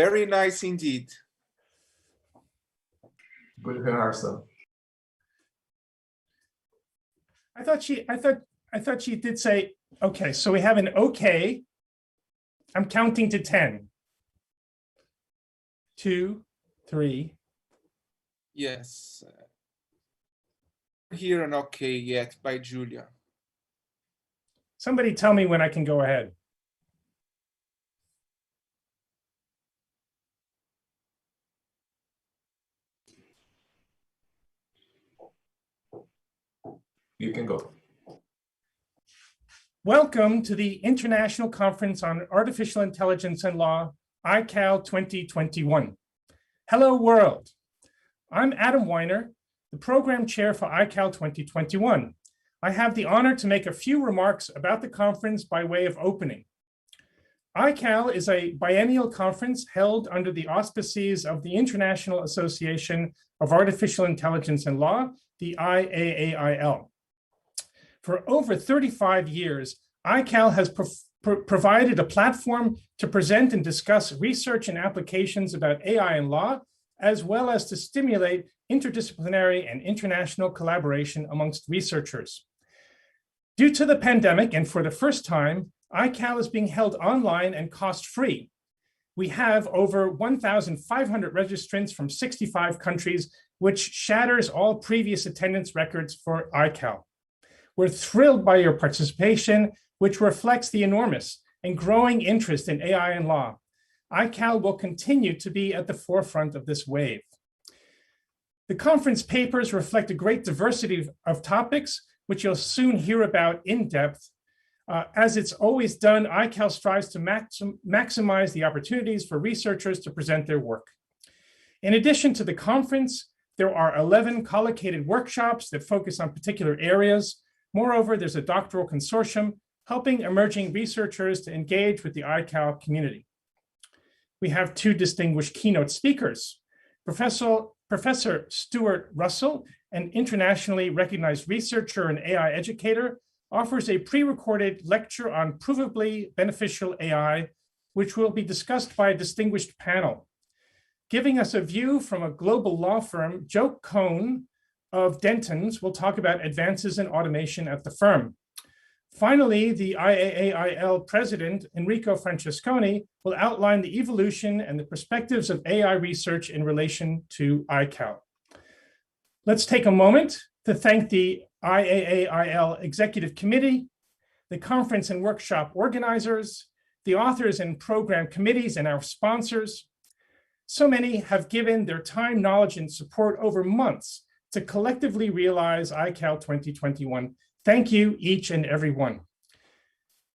Very nice indeed. Good rehearsal. I thought she did say, okay, so we have an okay. I'm counting to 10. 2, 3. Yes. Here an okay yet by Julia. Somebody tell me when I can go ahead. You can go. Welcome to the International Conference on Artificial Intelligence and Law, Icail 2021. Hello, world. I'm Adam Weiner, the program chair for Icail 2021. I have the honor to make a few remarks about the conference by way of opening. Icail is a biennial conference held under the auspices of the International Association of Artificial Intelligence and Law, the IAAIL. For over 35 years, Icail has provided a platform to present and discuss research and applications about AI and law, as well as to stimulate interdisciplinary and international collaboration amongst researchers. Due to the pandemic, and for the first time, Icail is being held online and cost-free. We have over 1,500 registrants from 65 countries, which shatters all previous attendance records for Icail. We're thrilled by your participation, which reflects the enormous and growing interest in AI and law. Icail will continue to be at the forefront of this wave. The conference papers reflect a great diversity of topics, which you'll soon hear about in depth. As it's always done, Icail strives to maximize the opportunities for researchers to present their work. In addition to the conference, there are 11 collocated workshops that focus on particular areas. Moreover, there's a doctoral consortium helping emerging researchers to engage with the Icail community. We have 2 distinguished keynote speakers. Professor Stuart Russell, an internationally recognized researcher and AI educator, offers a pre-recorded lecture on provably beneficial AI, which will be discussed by a distinguished panel. Giving us a view from a global law firm, Joe Cohn of Dentons will talk about advances in automation at the firm. Finally, the IAAIL president, Enrico Francesconi, will outline the evolution and the perspectives of AI research in relation to Icail. Let's take a moment to thank the IAAIL Executive Committee, the conference and workshop organizers, the authors and program committees, and our sponsors. So many have given their time, knowledge, and support over months to collectively realize Icail 2021. Thank you, each and every one.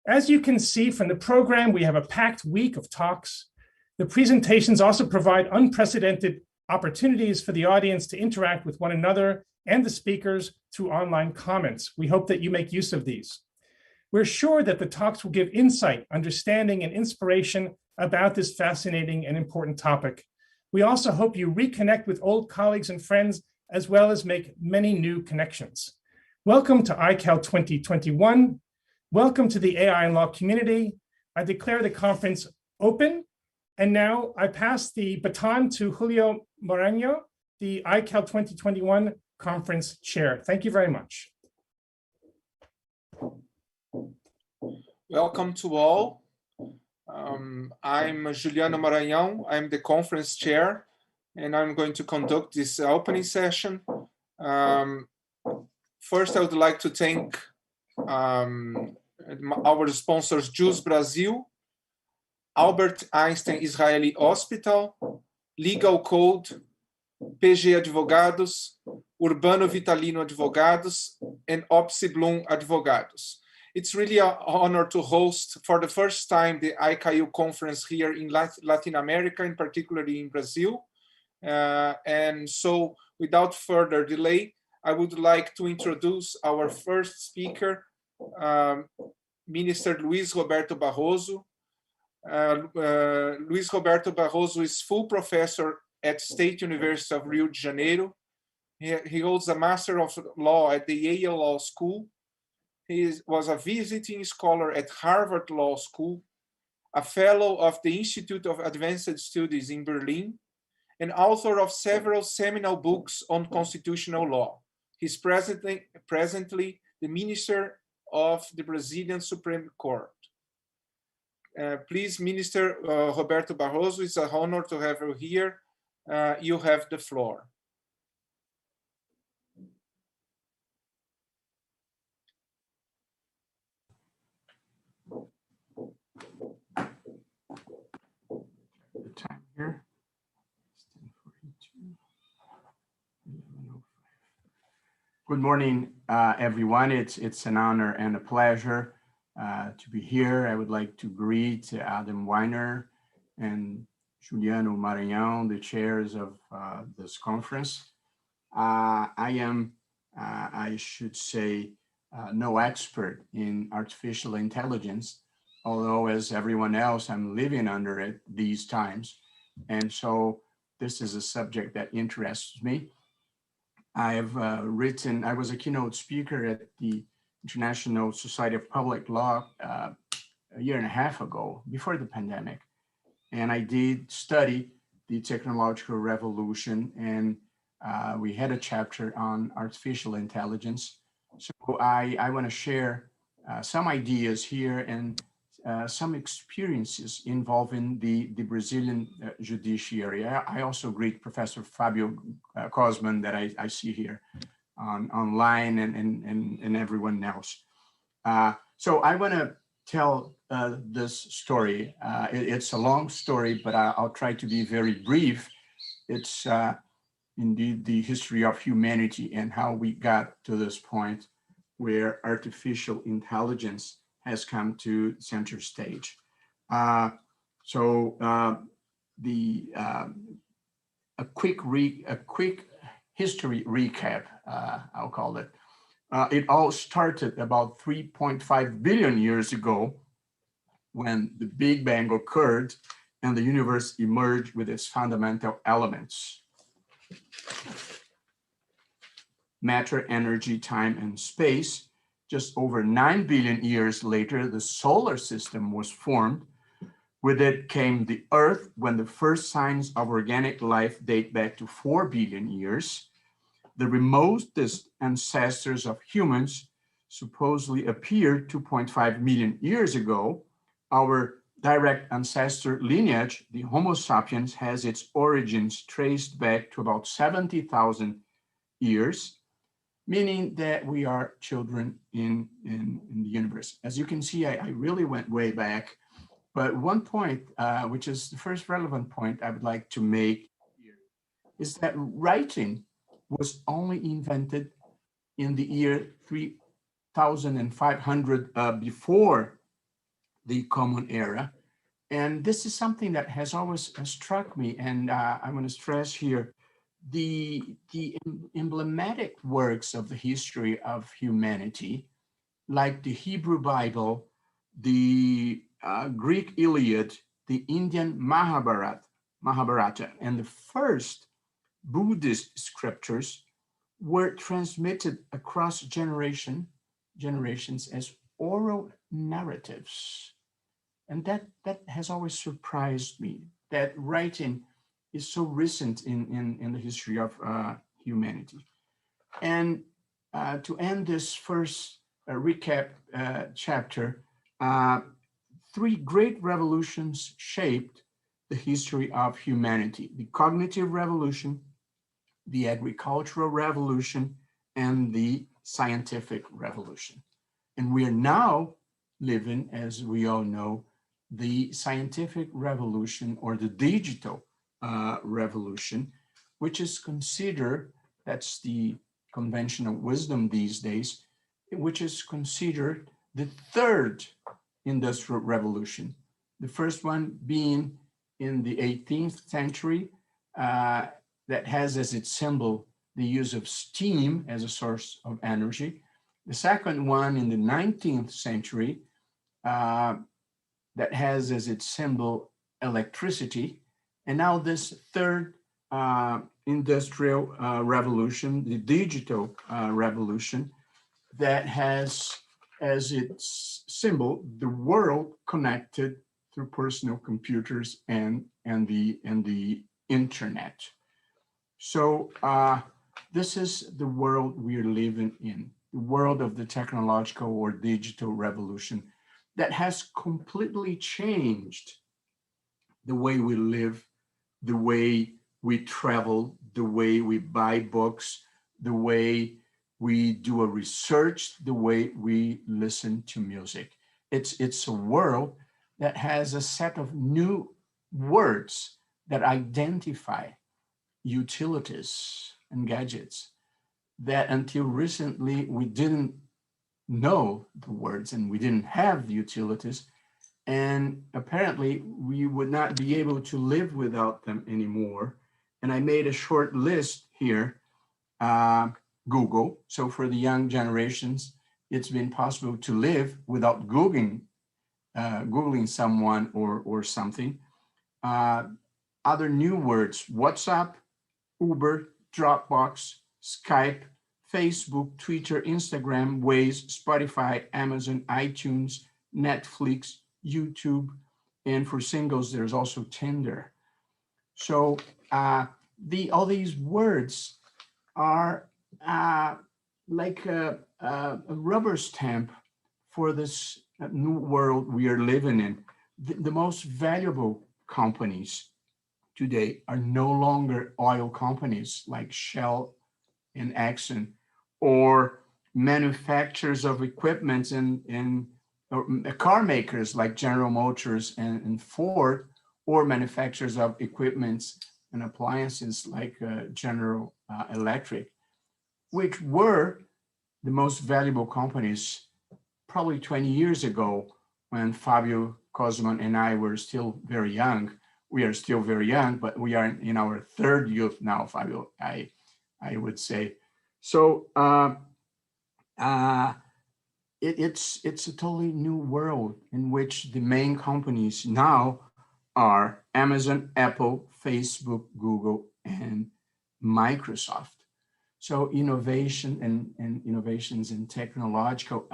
As you can see from the program, we have a packed week of talks. The presentations also provide unprecedented opportunities for the audience to interact with one another and the speakers through online comments. We hope that you make use of these. We're sure that the talks will give insight, understanding, and inspiration about this fascinating and important topic. We also hope you reconnect with old colleagues and friends, as well as make many new connections. Welcome to Icail 2021. Welcome to the AI and Law community. I declare the conference open. And now I pass the baton to Julio Moreno, the Icail 2021 conference chair. Thank you very much. Welcome to all. I'm Juliano Maranhão. I'm the conference chair, and I'm going to conduct this opening session. First, I would like to thank our sponsors, JUS Brazil, Albert Einstein Israeli Hospital, Legal Code, PG Advogados, Urbano Vitalino Advogados, and Opsi Bloom Advogados. It's really an honor to host for the first time the Icail conference here in Latin America, and particularly in Brazil. And so without further delay, I would like to introduce our first speaker, Minister Luís Roberto Barroso. Luís Roberto Barroso is full professor at State University of Rio de Janeiro. He holds a Master of Law at the Yale Law School. He was a visiting scholar at Harvard Law School, a fellow of the Institute of Advanced Studies in Berlin, and author of several seminal books on constitutional law. He's presently the Minister of the Brazilian Supreme Court. Please, Minister Roberto Barroso, it's an honor to have you here. You have the floor. The time here. Good morning, everyone. It's an honor and a pleasure to be here. I would like to greet Adam Weiner and Juliano Maranhão, the chairs of this conference. I am, I should say, no expert in artificial intelligence, although as everyone else, I'm living under it these times. And so this is a subject that interests me. I was a keynote speaker at the International Society of Public Law a year and a half ago, before the pandemic. And I did study the technological revolution, and we had a chapter on artificial intelligence. So I want to share some ideas here and some experiences involving the Brazilian judiciary. I also greet Professor Fabio Cozman that I see here online and everyone else. So I want to tell this story. It's a long story, but I'll try to be very brief. It's indeed the history of humanity and how we got to this point where artificial intelligence has come to center stage. A quick history recap, I'll call it. It all started about 3.5 billion years ago when the Big Bang occurred and the universe emerged with its fundamental elements: matter, energy, time, and space. Just over 9 billion years later, the solar system was formed. With it came the Earth, when the first signs of organic life date back to 4 billion years. The remotest ancestors of humans supposedly appeared 2.5 million years ago. Our direct ancestor lineage, the Homo sapiens, has its origins traced back to about 70,000 years, meaning that we are children in the universe. As you can see, I really went way back, but one point, which is the first relevant point I would like to make here, is that writing was only invented in the year 3500 before the Common Era. And this is something that has always struck me, and I want to stress here, the emblematic works of the history of humanity, like the Hebrew Bible, the Greek Iliad, the Indian Mahabharata, and the first Buddhist scriptures were transmitted across generations as oral narratives. And that has always surprised me, that writing is so recent in the history of humanity. And to end this first recap chapter, three great revolutions shaped the history of humanity: the cognitive revolution, the agricultural revolution, and the scientific revolution. And we are now living, as we all know, the scientific revolution, or the digital revolution, which is considered, that's the conventional wisdom these days, which is considered the third industrial revolution. The first one being in the 18th century, that has as its symbol the use of steam as a source of energy. The second one in the 19th century, that has as its symbol electricity. And now this third industrial revolution, the digital revolution, that has as its symbol the world connected through personal computers and the internet. So this is the world we are living in, the world of the technological or digital revolution that has completely changed the way we live, the way we travel, the way we buy books, the way we do a research, the way we listen to music. It's a world that has a set of new words that identify utilities and gadgets that until recently we didn't know the words and we didn't have the utilities, and apparently we would not be able to live without them anymore. And I made a short list here. Google. So for the young generations, it's been possible to live without Googling someone or something. Other new words: WhatsApp, Uber, Dropbox, Skype, Facebook, Twitter, Instagram, Waze, Spotify, Amazon, iTunes, Netflix, YouTube, and for singles, there's also Tinder. So all these words are like a rubber stamp for this new world we are living in. The most valuable companies today are no longer oil companies like Shell and Exxon, or manufacturers of equipment and car makers like General Motors and Ford, or manufacturers of equipments and appliances like General Electric, which were the most valuable companies probably 20 years ago when Fabio, Cozman, and I were still very young. We are still very young, but we are in our third youth now, Fabio, I would say. So it's a totally new world in which the main companies now are Amazon, Apple, Facebook, Google, and Microsoft. So innovation and innovations in technological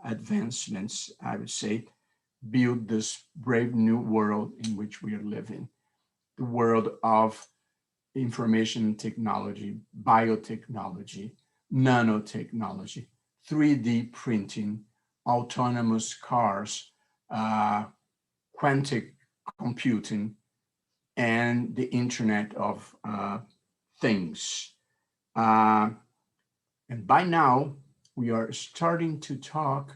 advancements, I would say, build this brave new world in which we are living. The world of information technology, biotechnology, nanotechnology, 3D printing, autonomous cars, quantum computing, and the Internet of Things. And by now, we are starting to talk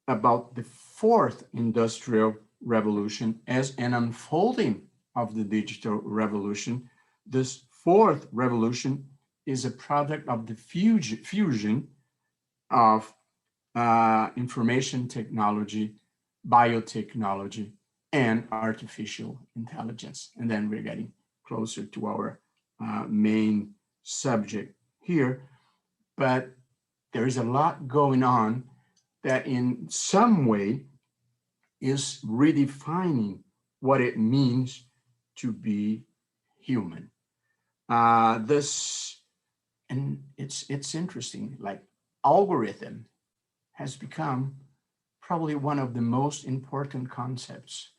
about the fourth industrial revolution as an unfolding of the digital revolution. This fourth revolution is a product of the fusion of information technology, biotechnology, and artificial intelligence. And then we're getting closer to our main subject here. But there is a lot going on that in some way is redefining what it means to be human. And it's interesting, like algorithm has become probably one of the most important concepts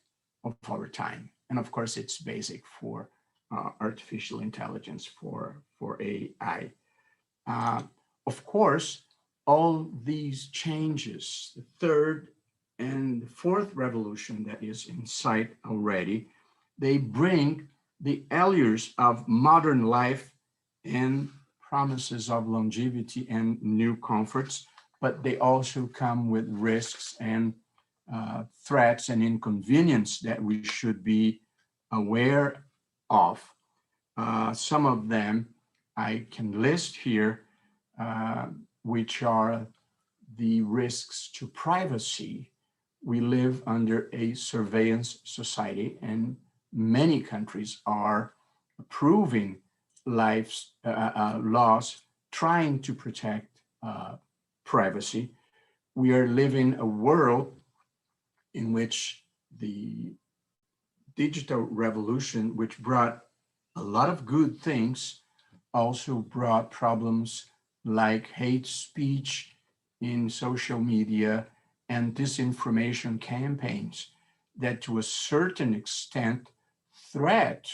of our time. And of course, it's basic for artificial intelligence, for AI. Of course, all these changes, the third and the fourth revolution that is in sight already, they bring the allures of modern life and promises of longevity and new comforts, but they also come with risks and threats and inconvenience that we should be aware of. Some of them I can list here, which are the risks to privacy. We live under a surveillance society, and many countries are approving laws trying to protect privacy. We are living a world in which the digital revolution, which brought a lot of good things, also brought problems like hate speech in social media and disinformation campaigns. that to a certain extent threat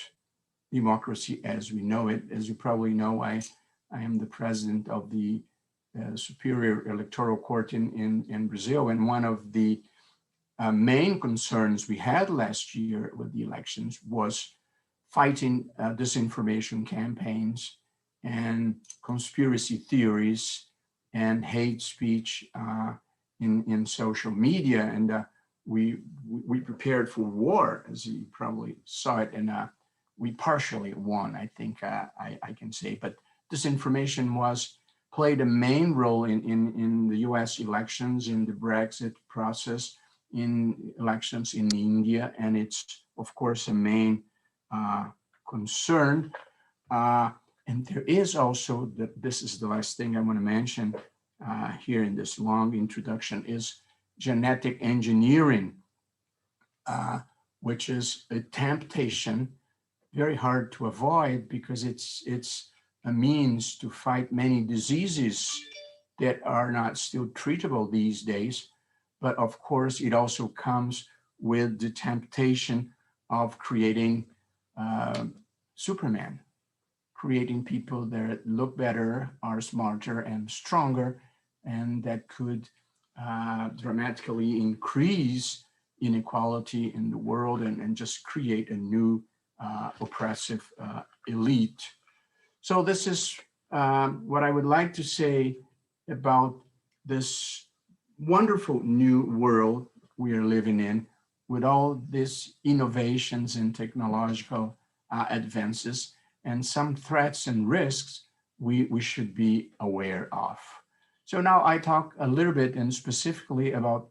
democracy as we know it. As you probably know, I am the president of the Superior Electoral Court in Brazil, and one of the main concerns we had last year with the elections was fighting disinformation campaigns and conspiracy theories and hate speech in social media. And we prepared for war, as you probably saw it, and we partially won, I think I can say. But disinformation played a main role in the US elections, in the Brexit process, in elections in India, and it's, of course, a main concern. And there is also, this is the last thing I want to mention here in this long introduction, is genetic engineering, which is a temptation, very hard to avoid because it's a means to fight many diseases that are not still treatable these days. But of course, it also comes with the temptation of creating Superman, creating people that look better, are smarter and stronger, and that could dramatically increase inequality in the world and just create a new oppressive elite. So this is what I would like to say about this wonderful new world we are living in, with all these innovations and technological advances, and some threats and risks we should be aware of. So now I talk a little bit and specifically about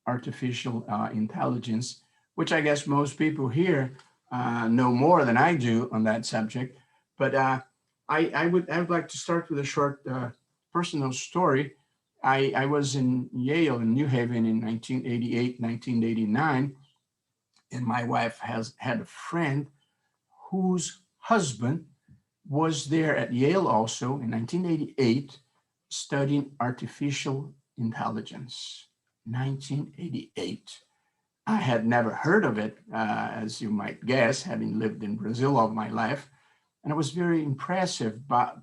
artificial intelligence, which I guess most people here know more than I do on that subject. But I would like to start with a short personal story. I was in Yale in New Haven in 1988, 1989, and my wife had a friend whose husband was there at Yale also in 1988 studying artificial intelligence. 1988. I had never heard of it, as you might guess, having lived in Brazil all my life. And I was very impressed by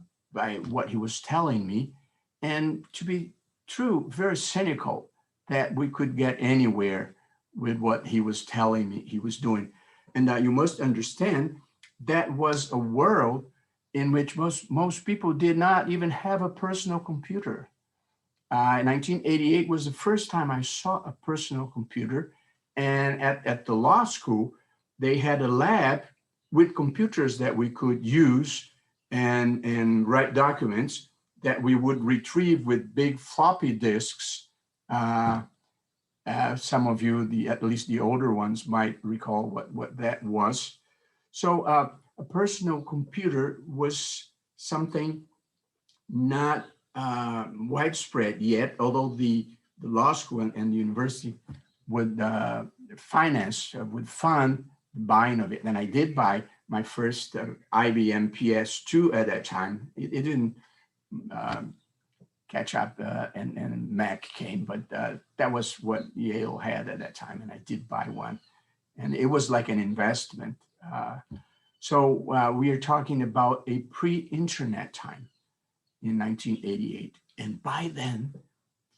what he was telling me. And to be true, very cynical that we could get anywhere with what he was telling me he was doing. And you must understand that was a world in which most people did not even have a personal computer. 1988 was the first time I saw a personal computer. And at the law school, they had a lab with computers that we could use and write documents that we would retrieve with big floppy disks. Some of you, at least the older ones, might recall what that was. So a personal computer was something not widespread yet, although the law school and the university would fund the buying of it. And I did buy my first IBM PS2 at that time. It didn't catch up and Mac came, but that was what Yale had at that time. And I did buy one. And it was like an investment. So we are talking about a pre-internet time in 1988. And by then,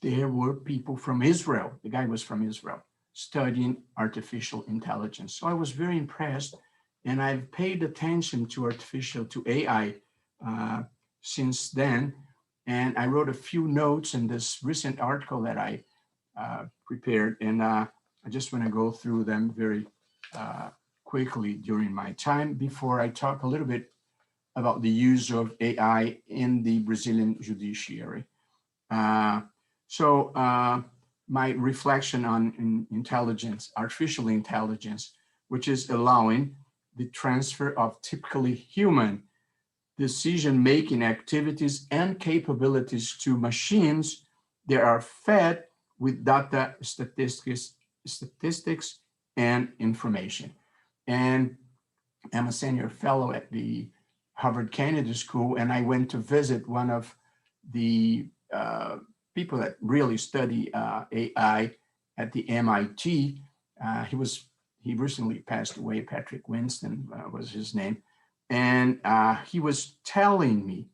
there were people from Israel. The guy was from Israel, studying artificial intelligence. So I was very impressed. And I've paid attention to AI since then. And I wrote a few notes in this recent article that I prepared. And I just want to go through them very quickly during my time before I talk a little bit about the use of AI in the Brazilian judiciary. So my reflection on intelligence, artificial intelligence, which is allowing the transfer of typically human decision-making activities and capabilities to machines that are fed with data, statistics, and information. And I'm a senior fellow at the Harvard Kennedy School, and I went to visit one of the people that really study AI at the MIT. He was he recently passed away. Patrick Winston was his name. And he was telling me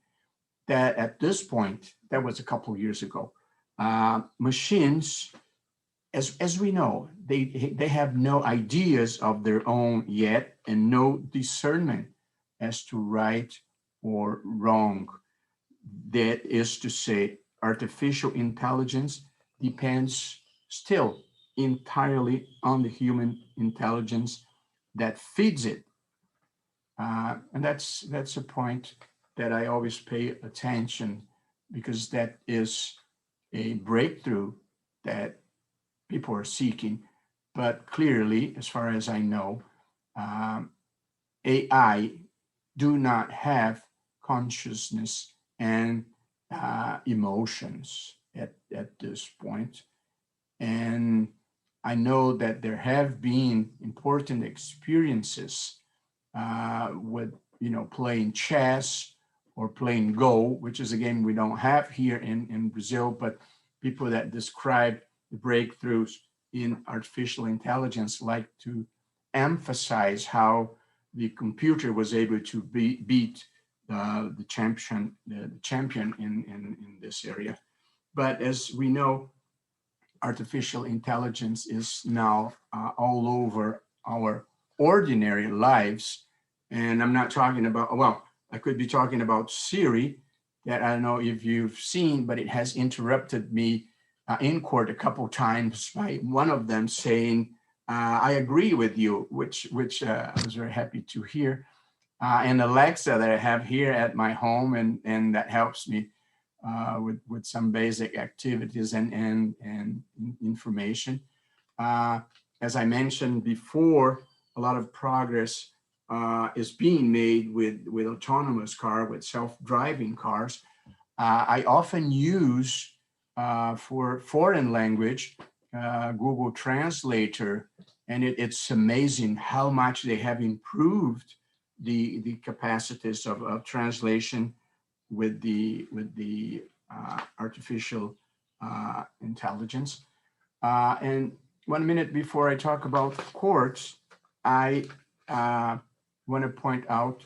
that at this point, that was a couple of years ago, machines, as we know, they have no ideas of their own yet and no discernment as to right or wrong. That is to say, artificial intelligence depends still entirely on the human intelligence that feeds it. And that's a point that I always pay attention, because that is a breakthrough that people are seeking. But clearly, as far as I know, AI do not have consciousness and emotions at this point. And I know that there have been important experiences with, playing chess or playing Go, which is a game we don't have here in Brazil, but people that describe the breakthroughs in artificial intelligence like to emphasize how the computer was able to beat the champion in this area. But as we know, artificial intelligence is now all over our ordinary lives. And I'm not talking about, well, I could be talking about Siri, that I don't know if you've seen, but it has interrupted me in court a couple times by one of them saying, I agree with you, which I was very happy to hear. And Alexa that I have here at my home, and that helps me with some basic activities and information. As I mentioned before, a lot of progress is being made with autonomous car, with self-driving cars. I often use for foreign language Google Translator, and it's amazing how much they have improved the capacities of translation with the artificial intelligence. And 1 minute before I talk about courts, I want to point out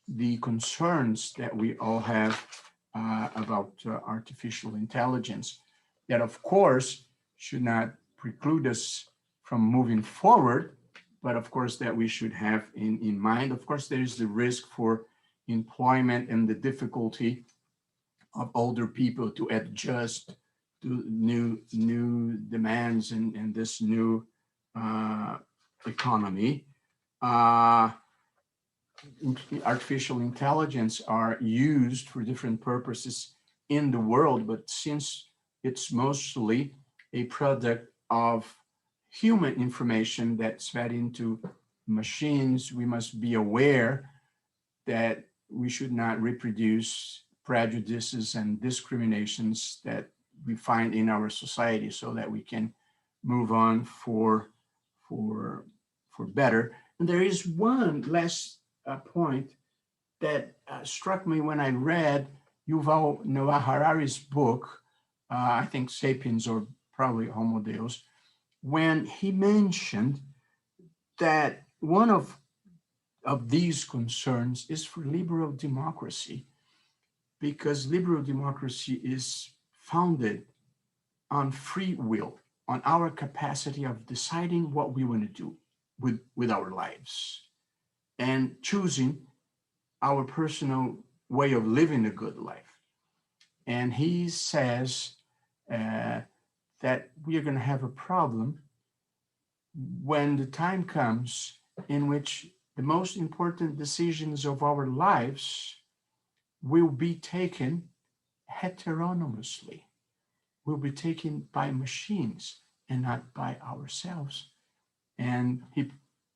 the concerns that we all have about artificial intelligence, that of course should not preclude us from moving forward, but of course that we should have in mind. Of course, there is the risk for employment and the difficulty of older people to adjust to new demands in this new economy. Artificial intelligence are used for different purposes in the world, but since it's mostly a product of human information that's fed into machines, we must be aware that we should not reproduce prejudices and discriminations that we find in our society, so that we can move on for better. And there is one last point that struck me when I read Yuval Noah Harari's book, I think Sapiens or probably Homo Deus, when he mentioned that one of these concerns is for liberal democracy, because liberal democracy is founded on free will, on our capacity of deciding what we want to do with our lives and choosing our personal way of living a good life. And he says that we are going to have a problem when the time comes in which the most important decisions of our lives will be taken heteronomously, will be taken by machines and not by ourselves. And he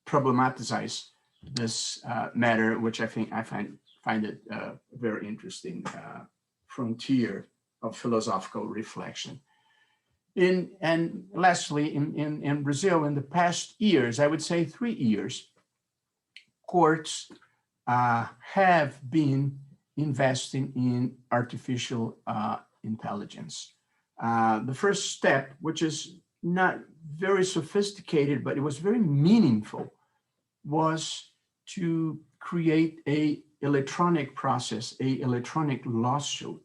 problematized this matter, which I find it a very interesting frontier of philosophical reflection. And lastly, in Brazil, in the past years, I would say 3 years, courts have been investing in artificial intelligence. The first step, which is not very sophisticated, but it was very meaningful, was to create a electronic process, a electronic lawsuit.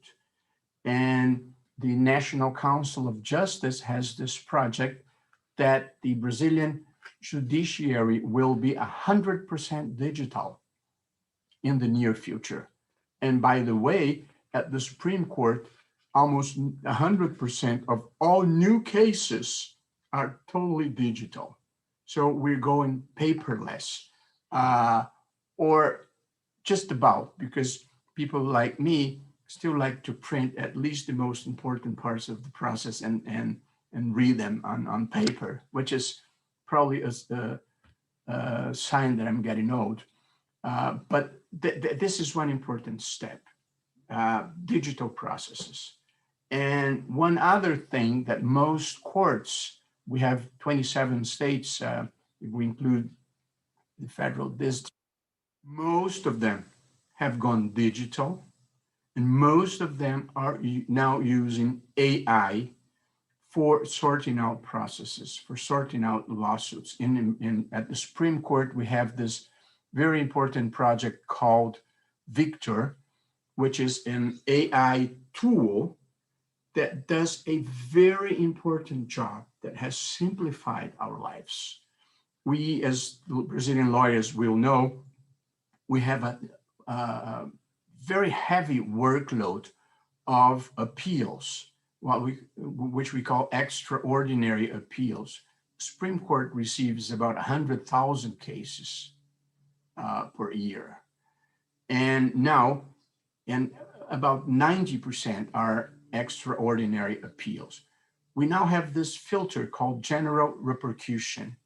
And the National Council of Justice has this project that the Brazilian judiciary will be 100% digital in the near future. And by the way, at the Supreme Court, almost 100% of all new cases are totally digital. So we're going paperless, or just about, because people like me still like to print at least the most important parts of the process and read them on paper, which is probably a sign that I'm getting old. But this is one important step, digital processes. And one other thing that most courts, we have 27 states, if we include the federal district, most of them have gone digital, and most of them are now using AI for sorting out processes, for sorting out lawsuits. At the Supreme Court, we have this very important project called Victor, which is an AI tool that does a very important job that has simplified our lives. We, as Brazilian lawyers, will know we have a very heavy workload of appeals, which we call extraordinary appeals. Supreme Court receives about 100,000 cases per year. And now, about 90% are extraordinary appeals. We now have this filter called general repercussion.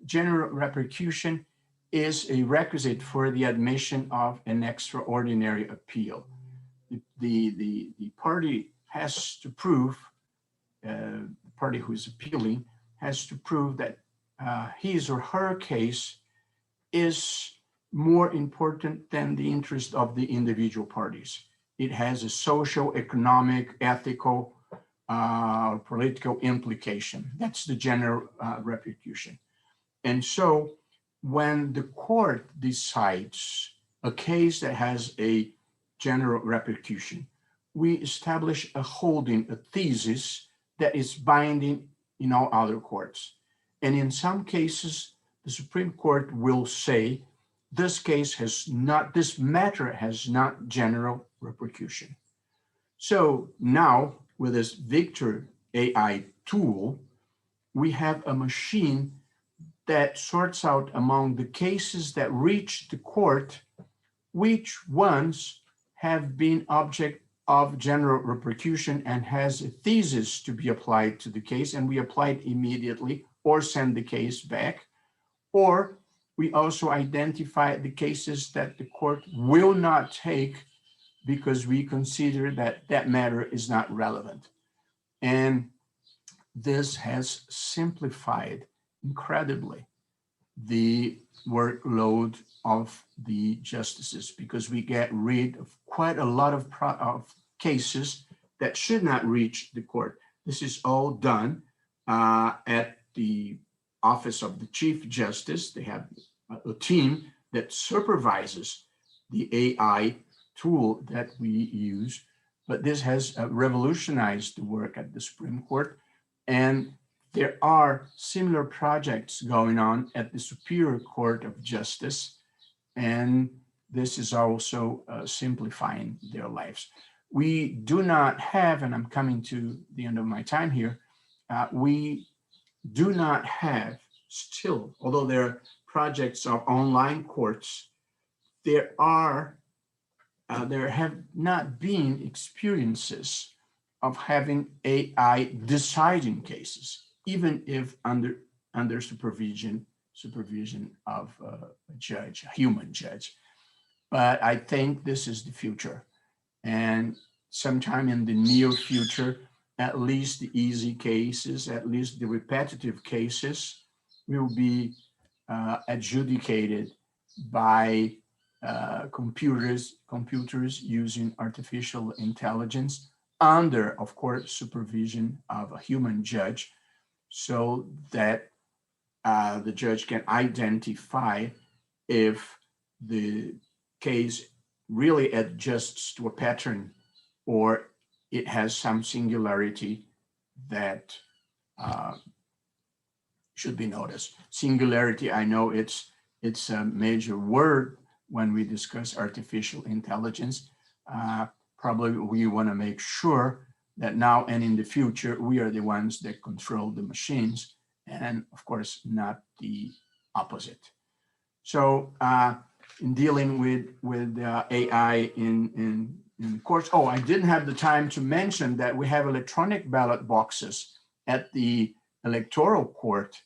General repercussion is a requisite for the admission of an extraordinary appeal. The party has to prove, the party who is appealing has to prove that his or her case is more important than the interest of the individual parties. It has a social, economic, ethical, political implication. That's the general repercussion. And so when the court decides a case that has a general repercussion, we establish a holding, a thesis that is binding in all other courts. And in some cases, the Supreme Court will say, this matter has not general repercussion. So now with this Victor AI tool, we have a machine that sorts out among the cases that reach the court, which ones have been object of general repercussion and has a thesis to be applied to the case, and we apply it immediately or send the case back. Or we also identify the cases that the court will not take because we consider that that matter is not relevant. And this has simplified incredibly the workload of the justices, because we get rid of quite a lot of cases that should not reach the court. This is all done at the Office of the Chief Justice. They have a team that supervises the AI tool that we use, but this has revolutionized the work at the Supreme Court. And there are similar projects going on at the Superior Court of Justice, and this is also simplifying their lives. We do not have, and I'm coming to the end of my time here, we do not have still, although there are projects of online courts, there have not been experiences of having AI deciding cases, even if under supervision of a judge, a human judge. But I think this is the future. And sometime in the near future, at least the easy cases, at least the repetitive cases, will be adjudicated by computers using artificial intelligence under, of course, supervision of a human judge. so that the judge can identify if the case really adjusts to a pattern or it has some singularity that should be noticed. Singularity, I know it's a major word when we discuss artificial intelligence. Probably we want to make sure that now and in the future, we are the ones that control the machines, and of course, not the opposite. So in dealing with AI in courts, oh, I didn't have the time to mention that we have electronic ballot boxes at the electoral court,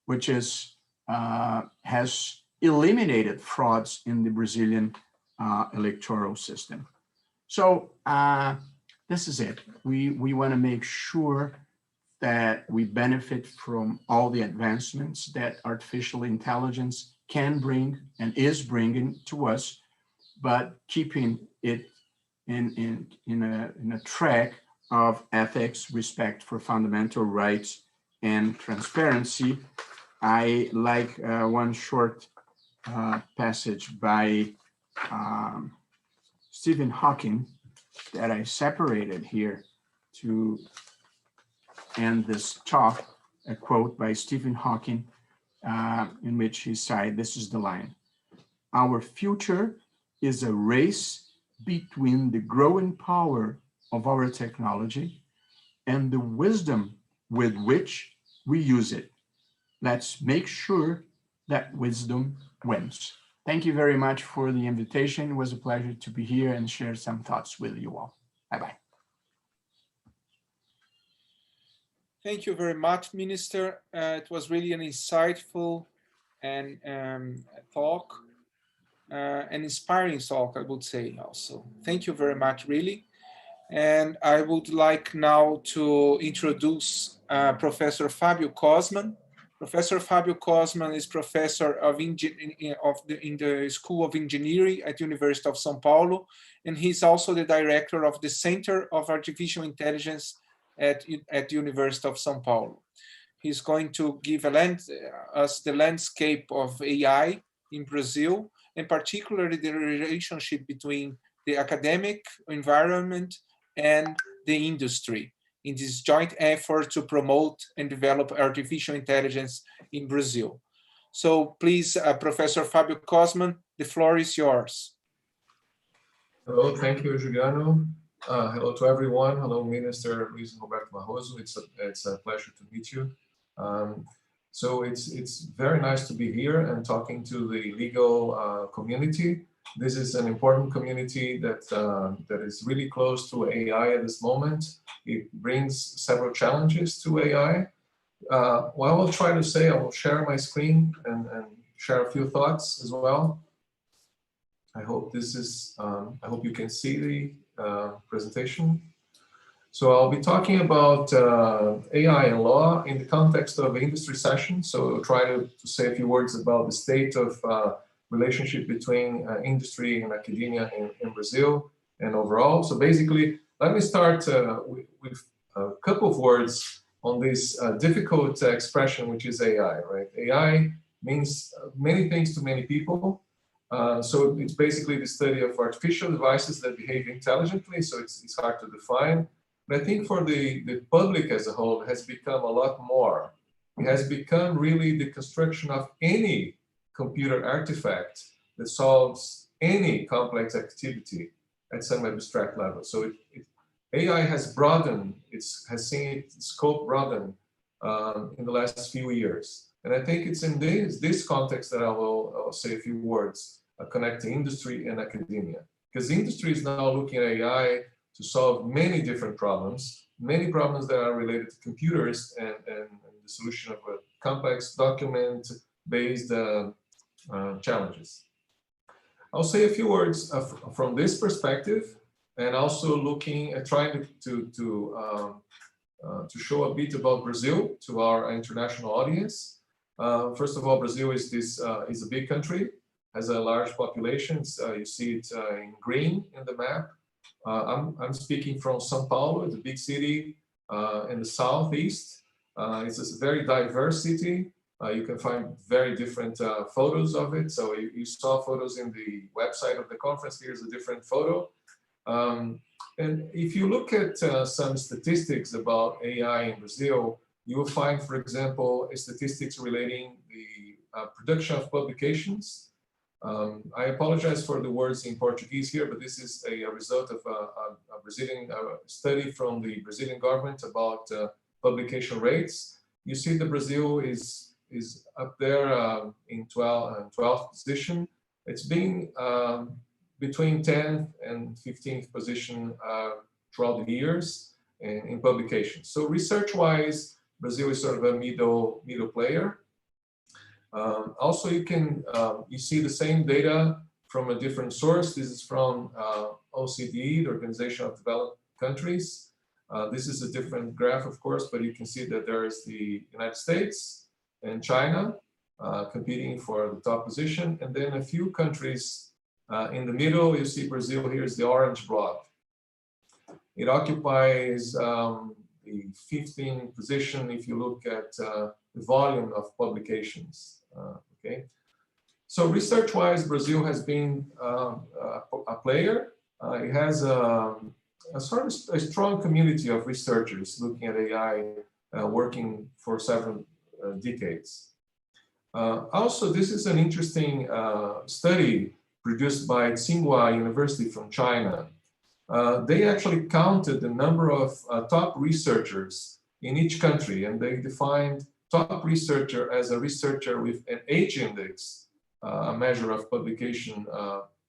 which is has eliminated frauds in the Brazilian electoral system. So this is it. We want to make sure that we benefit from all the advancements that artificial intelligence can bring and is bringing to us, but keeping it in a track of ethics, respect for fundamental rights, and transparency. I like one short passage by Stephen Hawking that I separated here to end this talk, a quote by Stephen Hawking in which he said, this is the line: "Our future is a race between the growing power of our technology and the wisdom with which we use it. Let's make sure that wisdom wins." Thank you very much for the invitation. It was a pleasure to be here and share some thoughts with you all. Bye-bye. Thank you very much, Minister. It was really an insightful and talk, an inspiring talk, I would say also. Thank you very much, really. And I would like now to introduce Professor Fabio Cozman. Professor Fabio Cozman is professor in the School of Engineering at the University of São Paulo, and he's also the director of the Center of Artificial Intelligence at the University of São Paulo. He's going to give us the landscape of AI in Brazil, and particularly the relationship between the academic environment and the industry in this joint effort to promote and develop artificial intelligence in Brazil. So please, Professor Fabio Cozman, the floor is yours. Hello, thank you, Juliano. Hello to everyone. Hello, Minister Luís and Roberto Barroso. It's a pleasure to meet you. So it's very nice to be here and talking to the legal community. This is an important community that is really close to AI at this moment. It brings several challenges to AI. What I will try to say, I will share my screen and share a few thoughts as well. I hope this is, I hope you can see the presentation. So I'll be talking about AI and law in the context of industry session. So I'll try to say a few words about the state of relationship between industry and academia in Brazil and overall. So basically, let me start with a couple of words on this difficult expression, which is AI, right? AI means many things to many people. So it's basically the study of artificial devices that behave intelligently. So it's hard to define. But I think for the public as a whole, it has become a lot more. It has become really the construction of any computer artifact that solves any complex activity at some abstract level. So AI has broadened, has seen its scope broaden in the last few years. And I think it's in this context that I will say a few words connecting industry and academia. Because industry is now looking at AI to solve many different problems that are related to computers and the solution of a complex document-based challenges. I'll say a few words from this perspective, and also looking at trying to show a bit about Brazil to our international audience. First of all, Brazil is a big country, has a large population. You see it in green in the map. I'm speaking from São Paulo, the big city in the southeast. It's a very diverse city. You can find very different photos of it. So you saw photos in the website of the conference. Here's a different photo. And if you look at some statistics about AI in Brazil, you will find, for example, statistics relating the production of publications. I apologize for the words in Portuguese here, but this is a result of a Brazilian study from the Brazilian government about publication rates. You see that Brazil is up there in 12th position. It's been between 10th and 15th position throughout the years in publications. So research-wise, Brazil is sort of a middle player. Also, you see the same data from a different source. This is from OECD, the Organization of Developed Countries. This is a different graph, of course, but you can see that there is the United States and China competing for the top position, and then a few countries in the middle. You see Brazil. Here's the orange block. It occupies the 15th position if you look at the volume of publications. Okay, so research-wise, Brazil has been a player. It has a sort of a strong community of researchers looking at AI, working for several decades. Also, this is an interesting study produced by Tsinghua University from China. They actually counted the number of top researchers in each country, and they defined top researcher as a researcher with an H index, a measure of publication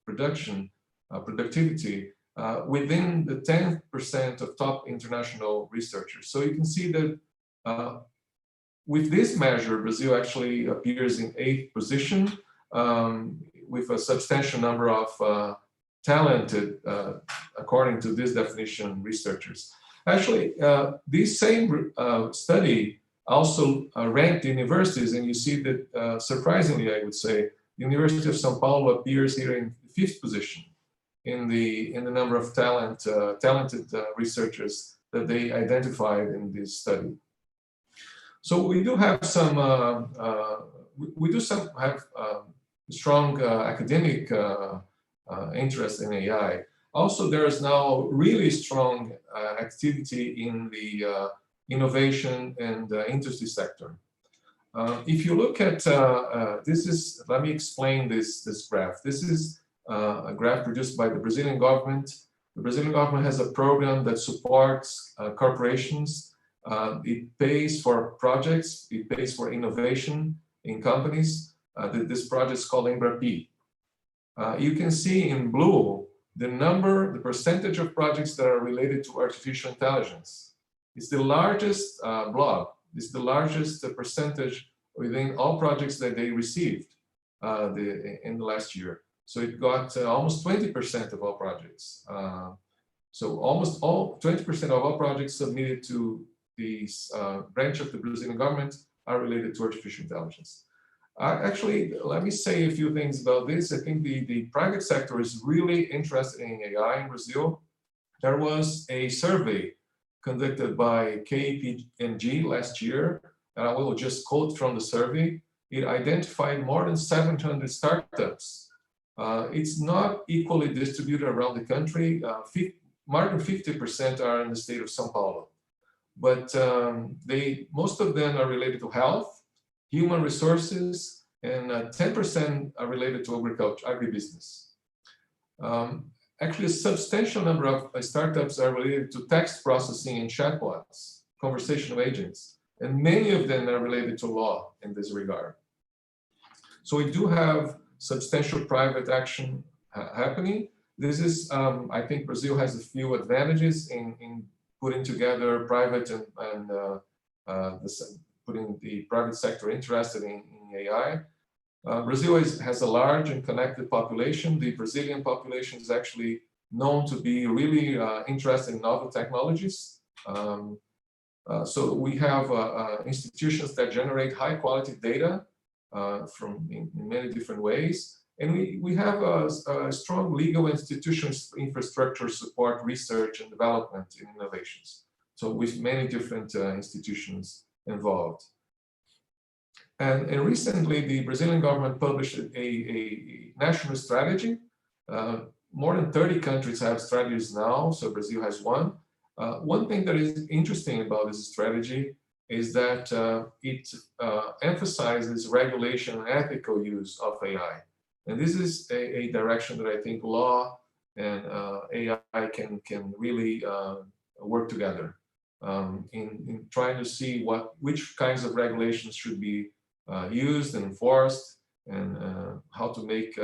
productivity, within the 10% of top international researchers. So you can see that with this measure, Brazil actually appears in 8th position with a substantial number of talented, according to this definition, researchers. Actually, this same study also ranked universities, and you see that, surprisingly, I would say, the University of São Paulo appears here in 5th position in the number of talented researchers that they identified in this study. So we do have some, strong academic interest in AI. Also, there is now really strong activity in the innovation and industry sector. If you look at let me explain this graph. This is a graph produced by the Brazilian government. The Brazilian government has a program that supports corporations. It pays for projects. It pays for innovation in companies. This project is called Embrapi. You can see in blue the percentage of projects that are related to artificial intelligence. It's the largest block. It's the largest percentage within all projects that they received in the last year. So it got almost 20% of all projects. So almost 20% of all projects submitted to this branch of the Brazilian government are related to artificial intelligence. Actually, let me say a few things about this. I think the private sector is really interested in AI in Brazil. There was a survey conducted by KPMG last year, and I will just quote from the survey. It identified more than 700 startups. It's not equally distributed around the country. More than 50% are in the state of São Paulo. But most of them are related to health, human resources, and 10% are related to agriculture, agribusiness. Actually, a substantial number of startups are related to text processing and chatbots, conversational agents, and many of them are related to law in this regard. So we do have substantial private action happening. This is, I think Brazil has a few advantages in putting together private and putting the private sector interested in AI. Brazil has a large and connected population. The Brazilian population is actually known to be really interested in novel technologies. So we have institutions that generate high quality data in many different ways. And we have a strong legal institutional infrastructure support research and development in innovations. So with many different institutions involved. And recently, the Brazilian government published a national strategy. More than 30 countries have strategies now, so Brazil has one. One thing that is interesting about this strategy is that it emphasizes regulation and ethical use of AI. And this is a direction that I think law and AI can really work together in trying to see which kinds of regulations should be used and enforced, and how to make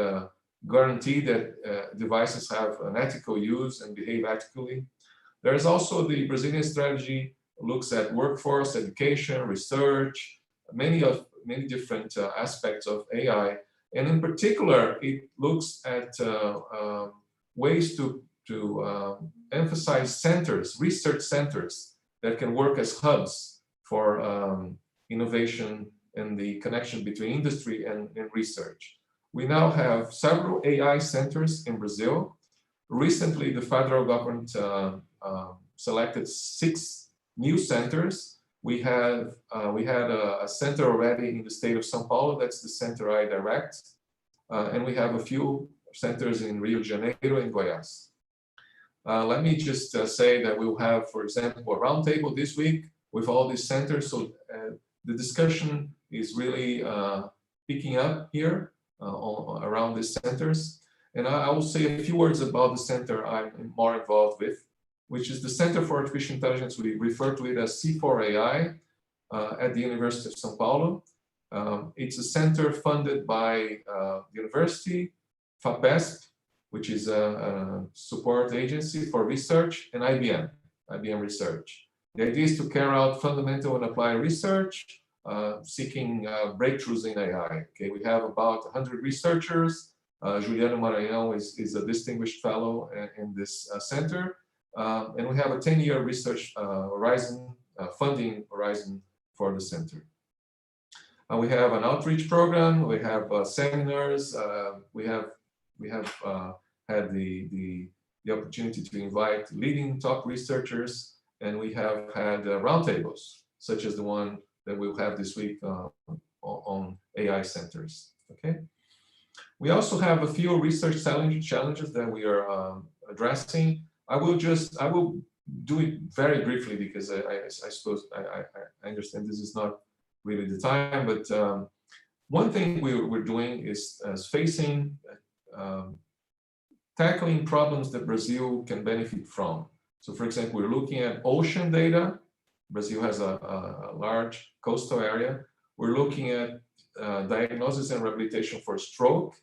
guarantee that devices have an ethical use and behave ethically. There is also the Brazilian strategy looks at workforce, education, research, many different aspects of AI, and in particular, it looks at ways to emphasize centers, research centers that can work as hubs for innovation and the connection between industry and research. We now have several AI centers in Brazil. Recently, the federal government selected 6 new centers. We had a center already in the state of São Paulo. That's the center I direct. And we have a few centers in Rio de Janeiro and Goiás. Let me just say that we'll have, for example, a roundtable this week with all these centers. So the discussion is really picking up here around these centers. And I will say a few words about the center I'm more involved with, which is the Center for Artificial Intelligence. We refer to it as C4AI at the University of São Paulo. It's a center funded by the university, FAPESP, which is a support agency for research, and IBM Research. The idea is to carry out fundamental and applied research, seeking breakthroughs in AI. Okay, we have about 100 researchers. Juliano Maranhão is a distinguished fellow in this center. And we have a 10-year research horizon, funding horizon for the center. We have an outreach program. We have seminars. We have had the opportunity to invite leading top researchers, and we have had roundtables, such as the one that we'll have this week on AI centers. Okay. We also have a few research challenges that we are addressing. I will do it very briefly because I suppose I understand this is not really the time, but one thing we're doing is tackling problems that Brazil can benefit from. So for example, we're looking at ocean data. Brazil has a large coastal area. We're looking at diagnosis and rehabilitation for stroke.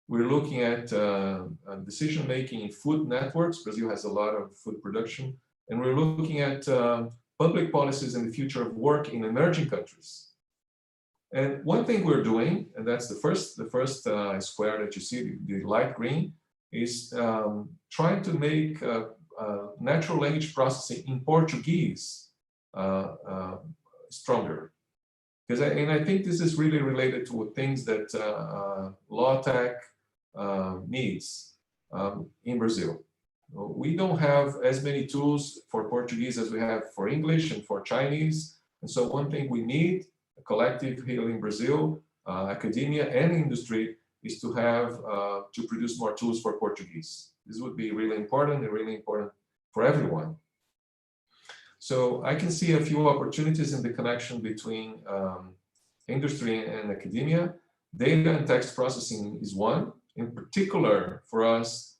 We're looking at decision-making in food networks. Brazil has a lot of food production. And we're looking at public policies in the future of work in emerging countries. And one thing we're doing, and that's the first square that you see, the light green, is trying to make natural language processing in Portuguese stronger. And I think this is really related to things that law tech needs in Brazil. We don't have as many tools for Portuguese as we have for English and for Chinese. And so one thing we need, a collective here in Brazil, academia and industry, is to have to produce more tools for Portuguese. This would be really important and really important for everyone. So I can see a few opportunities in the connection between industry and academia. Data and text processing is one, in particular for us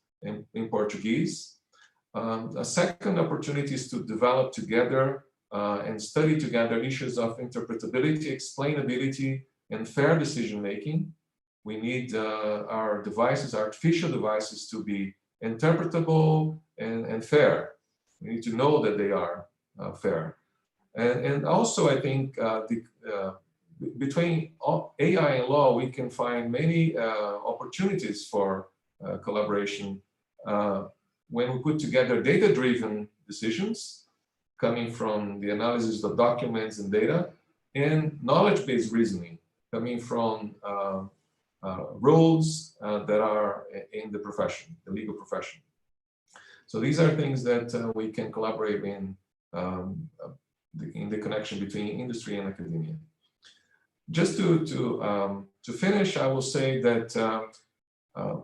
in Portuguese. A second opportunity is to develop together and study together issues of interpretability, explainability, and fair decision-making. We need our devices, artificial devices, to be interpretable and fair. We need to know that they are fair. And also, I think between AI and law, we can find many opportunities for collaboration when we put together data-driven decisions coming from the analysis of documents and data, and knowledge-based reasoning coming from roles that are in the profession, the legal profession. So these are things that we can collaborate in in the connection between industry and academia. Just to finish, I will say that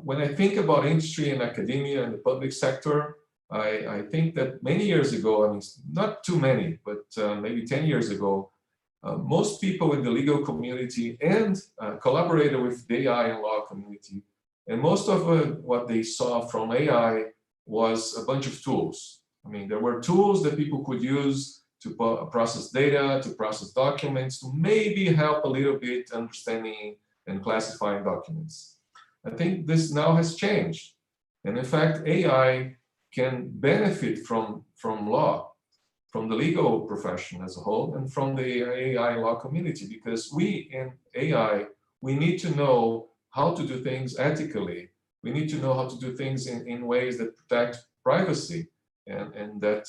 when I think about industry and academia and the public sector, I think that many years ago, I mean, not too many, but maybe 10 years ago, most people in the legal community and collaborated with the AI and law community. And most of what they saw from AI was a bunch of tools. I mean, there were tools that people could use to process data, to process documents, to maybe help a little bit understanding and classifying documents. I think this now has changed. And in fact, AI can benefit from law, from the legal profession as a whole, and from the AI law community, because we in AI, we need to know how to do things ethically. We need to know how to do things in ways that protect privacy and that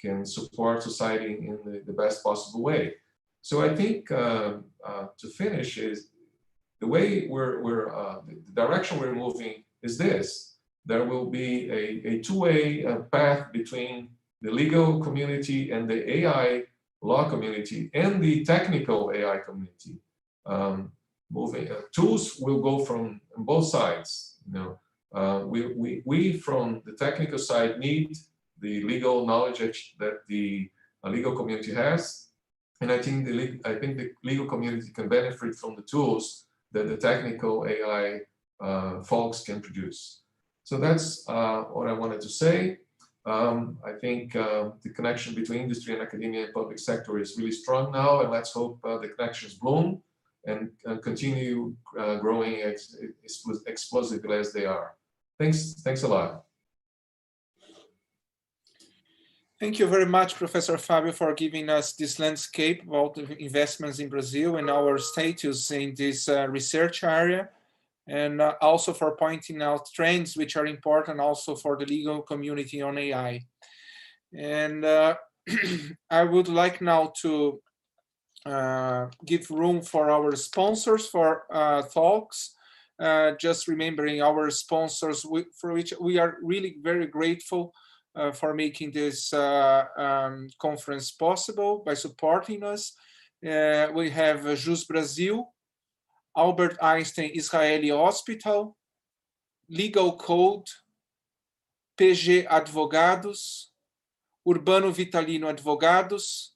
can support society in the best possible way. So I think to finish is the way the direction we're moving is this. There will be a two-way path between the legal community and the AI law community and the technical AI community. Tools will go from both sides. You know, we from the technical side need the legal knowledge that the legal community has, and I think the legal community can benefit from the tools that the technical AI folks can produce. So that's what I wanted to say. I think the connection between industry and academia and public sector is really strong now, and let's hope the connections bloom and continue growing explosively as they are. Thanks a lot. Thank you very much, Professor Fabio, for giving us this landscape about the investments in Brazil and our status in this research area, and also for pointing out trends which are important also for the legal community on AI. And I would like now to give room for our sponsors for talks. Just remembering our sponsors for which we are really very grateful for making this conference possible by supporting us. We have JUS Brazil, Albert Einstein Israeli Hospital, Legal Code, PG Advogados, Urbano Vitalino Advogados,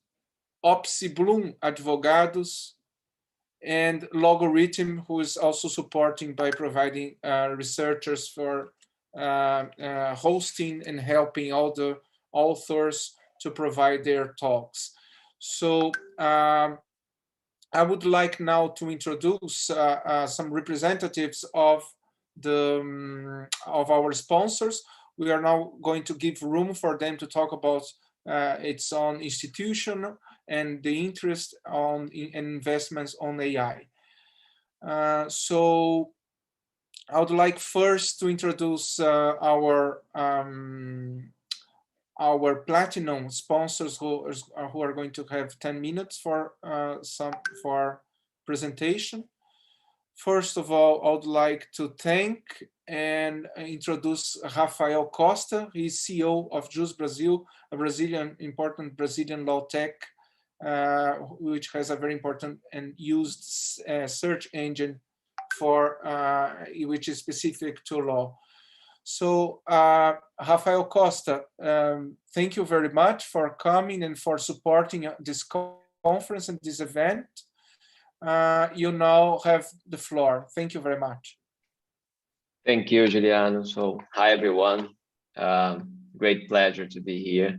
Opsi Bloom Advogados, and Logarithm, who is also supporting by providing researchers for hosting and helping all the authors to provide their talks. So I would like now to introduce some representatives of our sponsors. We are now going to give room for them to talk about its own institution and the interest on investments on AI. So I would like first to introduce our platinum sponsors who are going to have 10 minutes for presentation. First of all, I would like to thank and introduce Rafael Costa. He's CEO of JUS Brazil, a important Brazilian law tech, which has a very important and used search engine for which is specific to law. So Rafael Costa, thank you very much for coming and for supporting this conference and this event. You now have the floor. Thank you very much. Thank you, Juliano. So hi, everyone. Great pleasure to be here.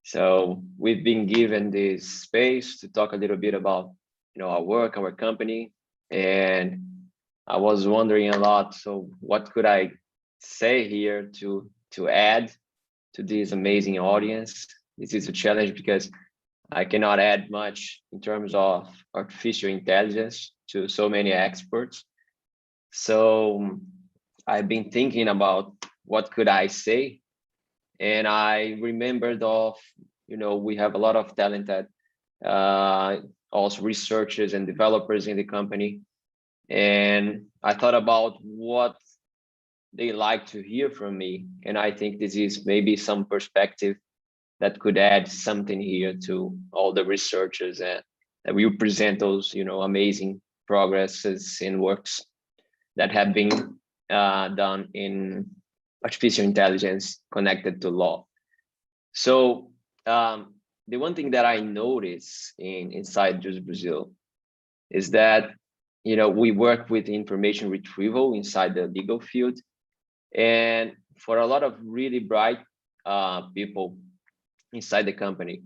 So we've been given this space to talk a little bit about, our work, our company, and I was wondering a lot. So what could I say here to add to this amazing audience? This is a challenge because I cannot add much in terms of artificial intelligence to so many experts. So I've been thinking about what could I say, and I remembered of, we have a lot of talented also researchers and developers in the company, and I thought about what they like to hear from me, and I think this is maybe some perspective that could add something here to all the researchers that will present those, amazing progresses in works that have been done in artificial intelligence connected to law. So the one thing that I notice inside JUS Brazil is that, we work with information retrieval inside the legal field. And for a lot of really bright people inside the company,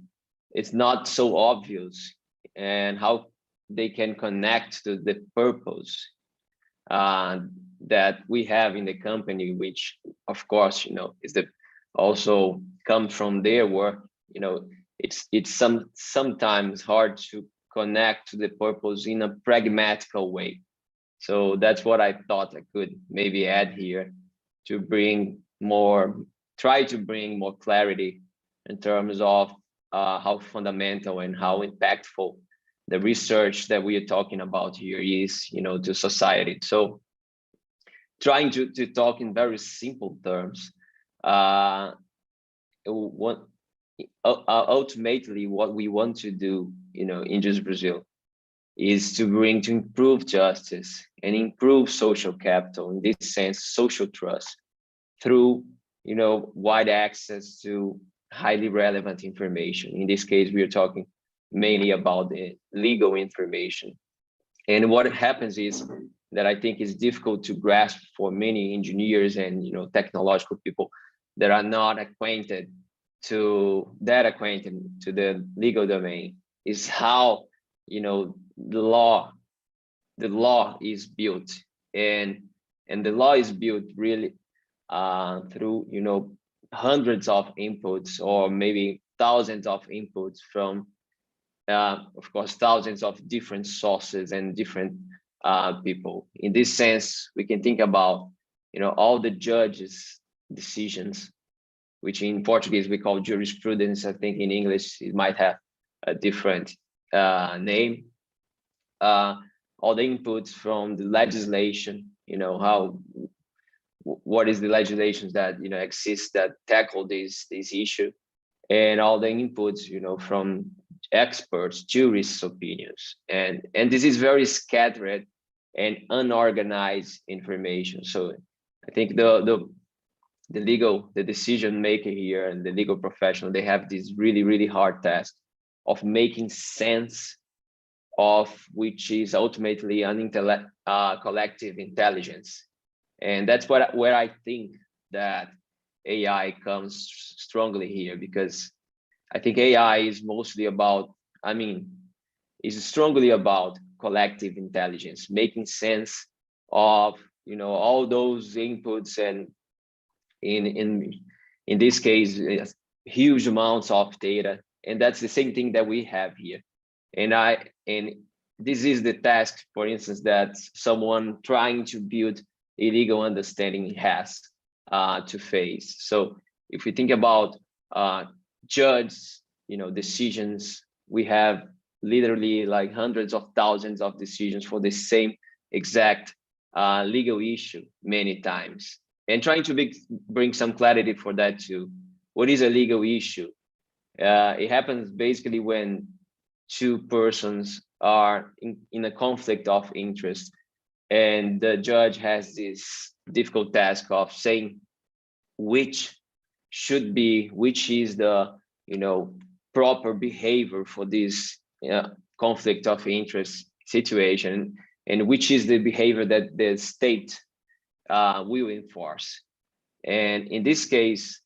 it's not so obvious and how they can connect to the purpose that we have in the company, which of course, is also comes from their work. It's sometimes hard to connect to the purpose in a pragmatical way. So that's what I thought I could maybe add here to try to bring more clarity in terms of how fundamental and how impactful the research that we are talking about here is, to society. So trying to talk in very simple terms, ultimately what we want to do, in JUS Brazil is to improve justice and improve social capital, in this sense, social trust, through, wide access to highly relevant information. In this case, we are talking mainly about the legal information. And what happens is that I think is difficult to grasp for many engineers and, technological people that are not acquainted to the legal domain, is how, the law is built, and the law is built really through, hundreds of inputs, or maybe thousands of inputs from, of course, thousands of different sources and different people. In this sense, we can think about, all the judges' decisions, which in Portuguese we call jurisprudence. I think in English it might have a different name. All the inputs from the legislation, what is the legislation that exists that tackle this issue, and all the inputs from experts, jurists' opinions, and this is very scattered and unorganized information. So I think the decision maker here and the legal professional, they have this really hard task of making sense of which is ultimately an collective intelligence. And that's where I think that AI comes strongly here, because I think AI is mostly about, is strongly about collective intelligence, making sense of, all those inputs, and in this case, huge amounts of data. And that's the same thing that we have here. And this is the task, for instance, that someone trying to build a legal understanding has to face. So if we think about judges, decisions, we have literally like hundreds of thousands of decisions for the same exact legal issue many times. And trying to bring some clarity for that too. What is a legal issue? It happens basically when two persons are in a conflict of interest, and the judge has this difficult task of saying which is the proper behavior for this conflict of interest situation, and which is the behavior that the state will enforce. And in this case,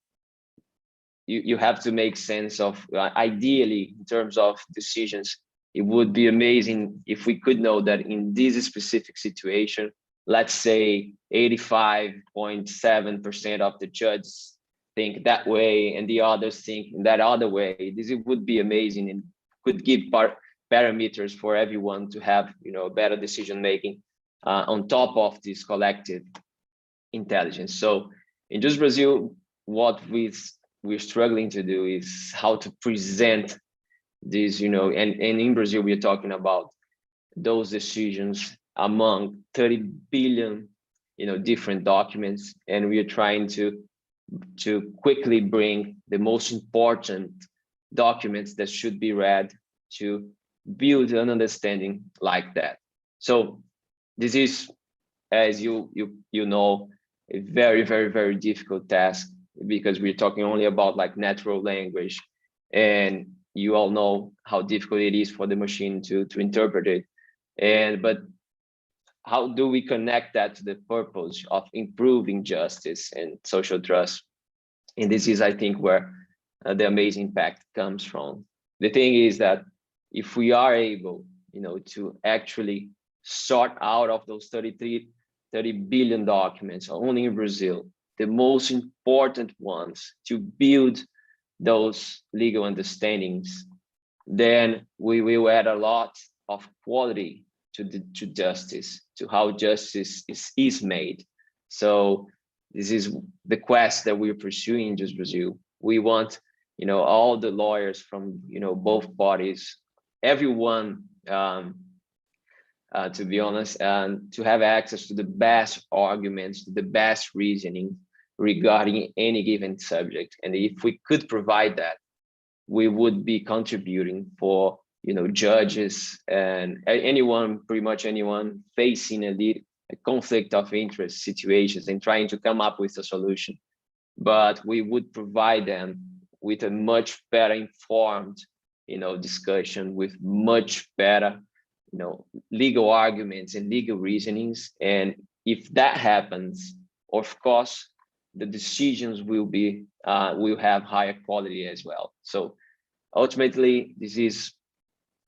you have to make sense of, ideally, in terms of decisions, it would be amazing if we could know that in this specific situation, let's say 85.7% of the judges think that way and the others think that other way. This would be amazing and could give parameters for everyone to have better decision making on top of this collective intelligence. So in JUS Brazil, what we're struggling to do is how to present this, and in Brazil, we're talking about those decisions among 30 billion, different documents. And we are trying to to quickly bring the most important documents that should be read to build an understanding like that. So this is, as you know, a very, very, very difficult task, because we're talking only about like natural language, and you all know how difficult it is for the machine to interpret it. But how do we connect that to the purpose of improving justice and social trust? And this is, I think, where the amazing impact comes from. The thing is that if we are able, to actually sort out of those 30 billion documents only in Brazil, the most important ones, to build those legal understandings, then we will add a lot of quality to justice, to how justice is made. So this is the quest that we're pursuing in Just Brazil. We want, all the lawyers from, both parties, everyone, to be honest, and to have access to the best arguments, to the best reasoning regarding any given subject. And if we could provide that, we would be contributing for, judges and anyone, pretty much anyone facing a conflict of interest situations and trying to come up with a solution. But we would provide them with a much better informed, discussion, with much better, legal arguments and legal reasonings. And if that happens, of course, the decisions will have higher quality as well. So ultimately, this is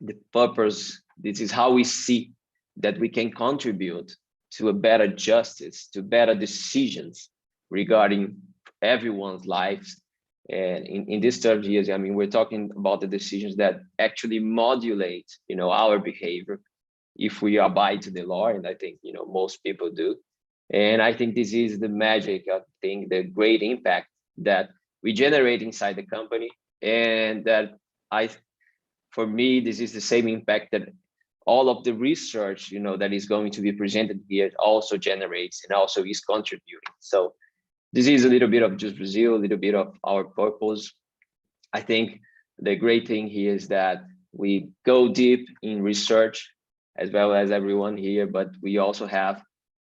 the purpose. This is how we see that we can contribute to a better justice, to better decisions regarding everyone's lives. And in these 30 years, I mean, we're talking about the decisions that actually modulate, our behavior if we abide to the law. And I think, most people do. And I think this is the magic, I think, the great impact that we generate inside the company. And that for me, this is the same impact that all of the research, that is going to be presented here also generates and also is contributing. So this is a little bit of Just Brazil, a little bit of our purpose. I think the great thing here is that we go deep in research, as well as everyone here, but we also have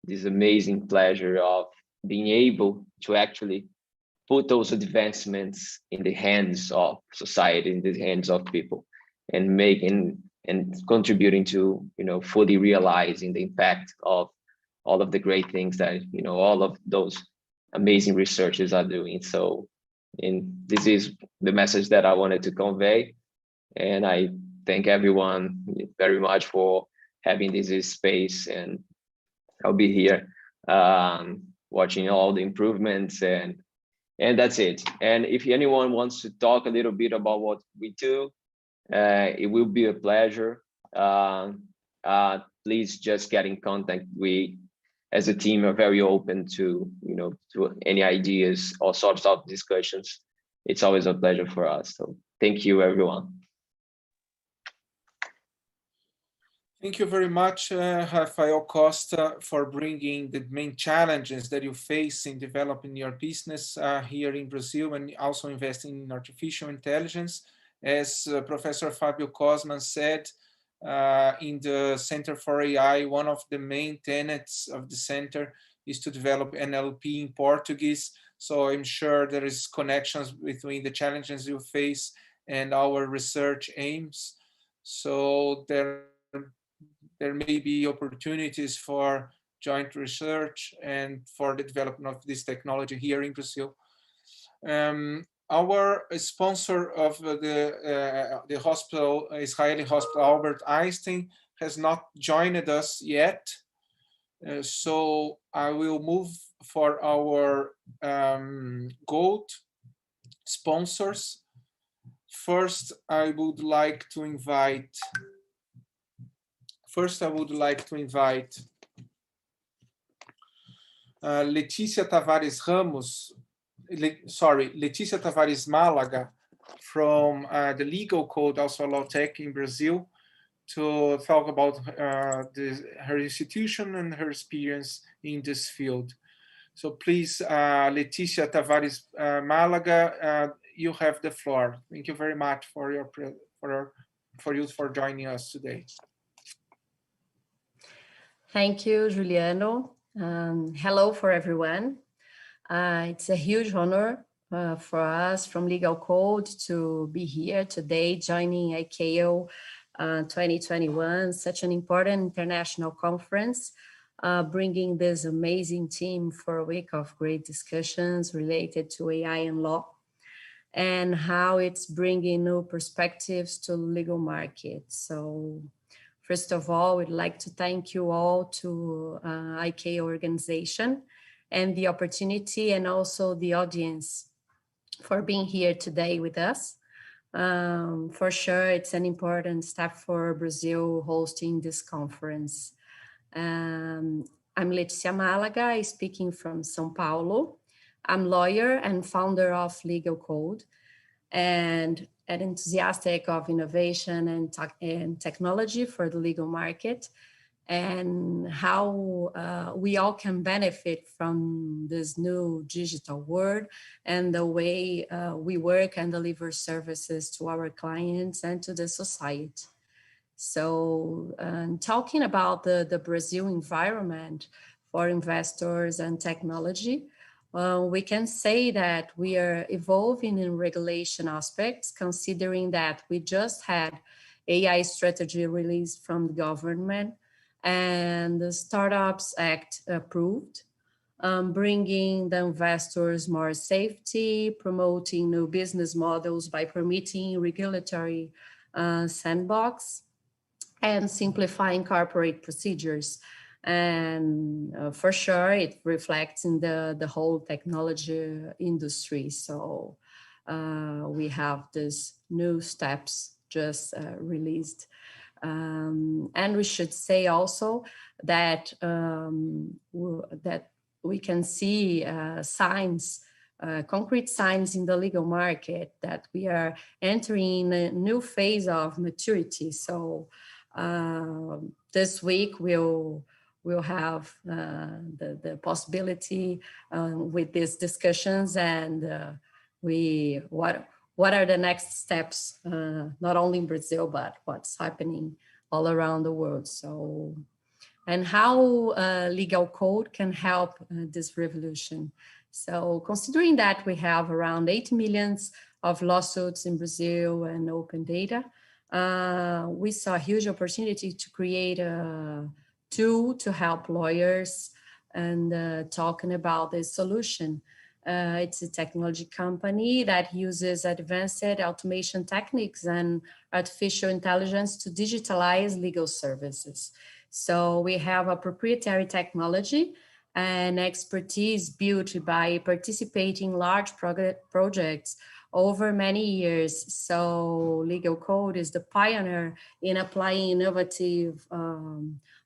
this amazing pleasure of being able to actually put those advancements in the hands of society, in the hands of people, and making and contributing to, fully realizing the impact of all of the great things that, all of those amazing researchers are doing. So, and this is the message that I wanted to convey. And I thank everyone very much for having this space, and I'll be here watching all the improvements, and that's it. And if anyone wants to talk a little bit about what we do, it will be a pleasure. Please just get in contact. We, as a team, are very open to, to any ideas or sorts of discussions. It's always a pleasure for us. So thank you, everyone. Thank you very much, Rafael Costa, for bringing the main challenges that you face in developing your business here in Brazil, and also investing in artificial intelligence. As Professor Fabio Cozman said, in the Center for AI, one of the main tenets of the center is to develop NLP in Portuguese. So I'm sure there is connections between the challenges you face and our research aims. So there may be opportunities for joint research and for the development of this technology here in Brazil. Our sponsor of the hospital, Israeli hospital, Albert Einstein, has not joined us yet. So I will move for our gold sponsors. First, I would like to invite Letícia Tavares Málaga from the Legal Code, also Law Tech in Brazil, to talk about her institution and her experience in this field. So please, Leticia Tavares Malaga, you have the floor. Thank you very much for for joining us today. Thank you, Juliano. Hello for everyone. It's a huge honor for us from Legal Code to be here today joining Icail 2021, such an important international conference, bringing this amazing team for a week of great discussions related to AI and law and how it's bringing new perspectives to legal markets. So first of all, we'd like to thank you all to Icail organization and the opportunity and also the audience for being here today with us. For sure, it's an important step for Brazil hosting this conference. I'm Leticia Malaga, speaking from São Paulo. I'm lawyer and founder of Legal Code and an enthusiastic of innovation and technology for the legal market, and how we all can benefit from this new digital world and the way we work and deliver services to our clients and to the society. So talking about the Brazil environment for investors and technology, we can say that we are evolving in regulation aspects, considering that we just had AI strategy released from the government and the Startups Act approved, bringing the investors more safety, promoting new business models by permitting regulatory sandbox, and simplifying corporate procedures. And for sure, it reflects in the whole technology industry. So we have these new steps just released. And we should say also that that we can see signs, concrete signs in the legal market that we are entering a new phase of maturity. So this week we'll have the possibility with these discussions and what are the next steps, not only in Brazil, but what's happening all around the world. So, and how legal code can help this revolution. So considering that we have around 8 million of lawsuits in Brazil and open data, we saw a huge opportunity to create a tool to help lawyers and talking about the solution. It's a technology company that uses advanced automation techniques and artificial intelligence to digitalize legal services. So we have a proprietary technology and expertise built by participating in large projects over many years. So Legal Code is the pioneer in applying innovative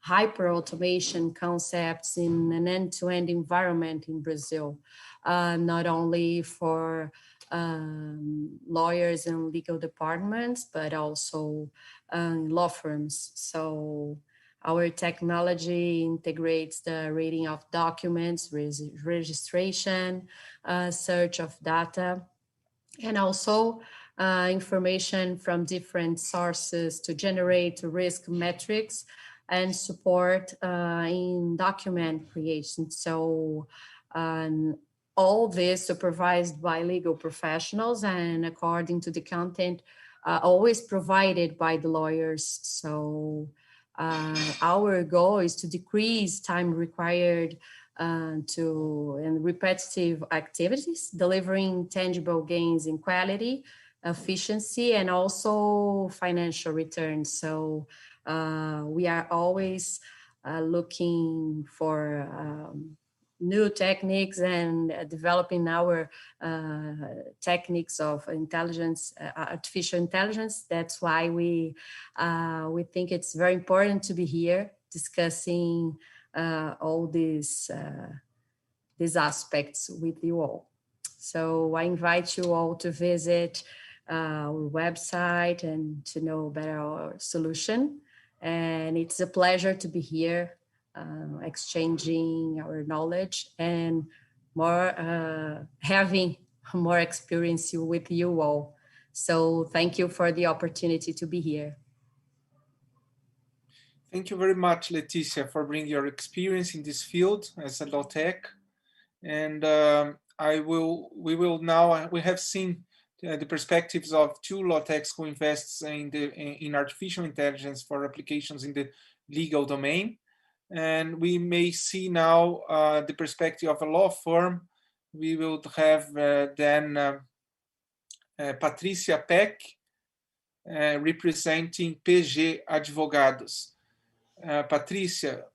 hyper-automation concepts in an end-to-end environment in Brazil, not only for lawyers and legal departments, but also law firms. So our technology integrates the reading of documents, registration, search of data, and also information from different sources to generate risk metrics and support in document creation. So all this supervised by legal professionals and according to the content always provided by the lawyers. So our goal is to decrease time required in repetitive activities, delivering tangible gains in quality, efficiency, and also financial returns. So we are always looking for new techniques and developing our techniques of intelligence, artificial intelligence. That's why we think it's very important to be here discussing all these aspects with you all. So I invite you all to visit our website and to know better our solution. And it's a pleasure to be here exchanging our knowledge and more having more experience with you all. So thank you for the opportunity to be here. Thank you very much, Leticia, for bringing your experience in this field as a law tech. And we have seen the perspectives of two law techs who invests in artificial intelligence for applications in the legal domain. And we may see now the perspective of a law firm. We will have then Patricia Peck representing PG Advogados. Patricia,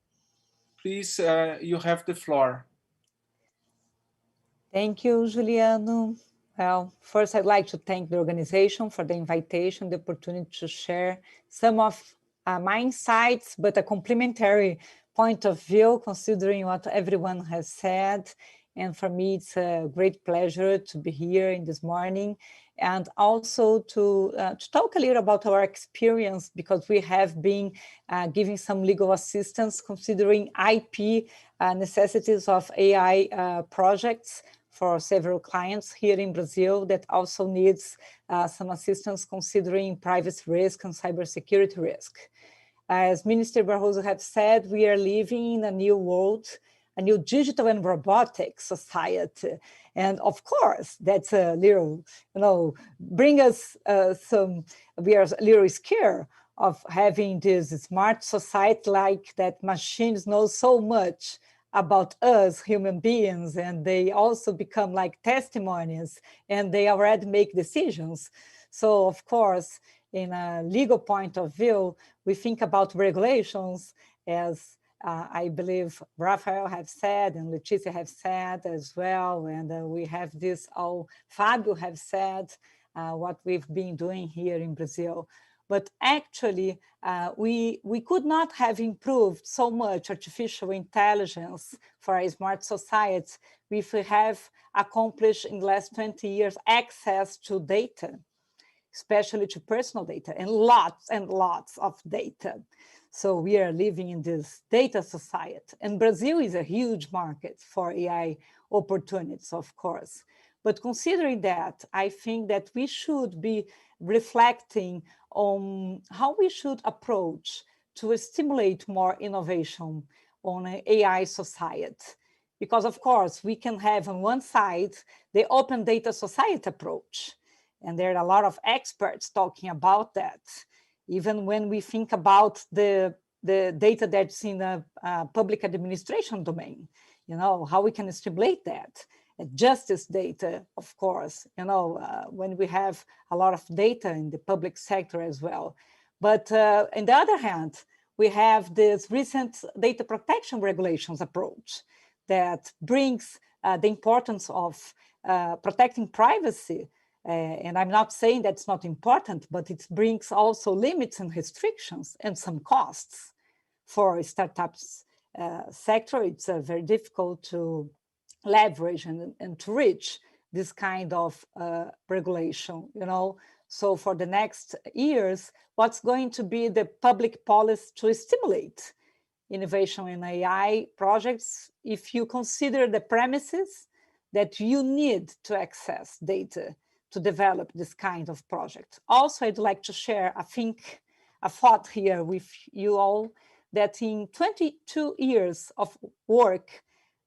please, you have the floor. Thank you, Juliano. Well, first, I'd like to thank the organization for the invitation, the opportunity to share some of my insights, but a complementary point of view, considering what everyone has said. And for me, it's a great pleasure to be here in this morning, and also to talk a little about our experience, because we have been giving some legal assistance considering IP necessities of AI projects for several clients here in Brazil that also needs some assistance considering privacy risk and cybersecurity risk. As Minister Barroso has said, we are living in a new world, a new digital and robotic society. And of course, that's a little, bring us we are a little scared of having this smart society like that machines know so much about us human beings, and they also become like testimonies, and they already make decisions. So of course, in a legal point of view, we think about regulations as I believe Rafael have said and Leticia have said as well, and we have this all Fabio have said what we've been doing here in Brazil. But actually, we could not have improved so much artificial intelligence for a smart society if we have accomplished in the last 20 years access to data, especially to personal data, and lots of data. So we are living in this data society. And Brazil is a huge market for AI opportunities, of course. But considering that, I think that we should be reflecting on how we should approach to stimulate more innovation on an AI society. Because of course, we can have on one side, the open data society approach. And there are a lot of experts talking about that. Even when we think about the data that's in the public administration domain, how we can stimulate that. Justice data, of course, when we have a lot of data in the public sector as well. But on the other hand, we have this recent data protection regulations approach that brings the importance of protecting privacy. And I'm not saying that's not important, but it brings also limits and restrictions and some costs for startups sector. It's very difficult to leverage and to reach this kind of regulation, So for the next years, what's going to be the public policy to stimulate innovation in AI projects if you consider the premises that you need to access data to develop this kind of project. Also, I'd like to share, a thought here with you all, that in 22 years of work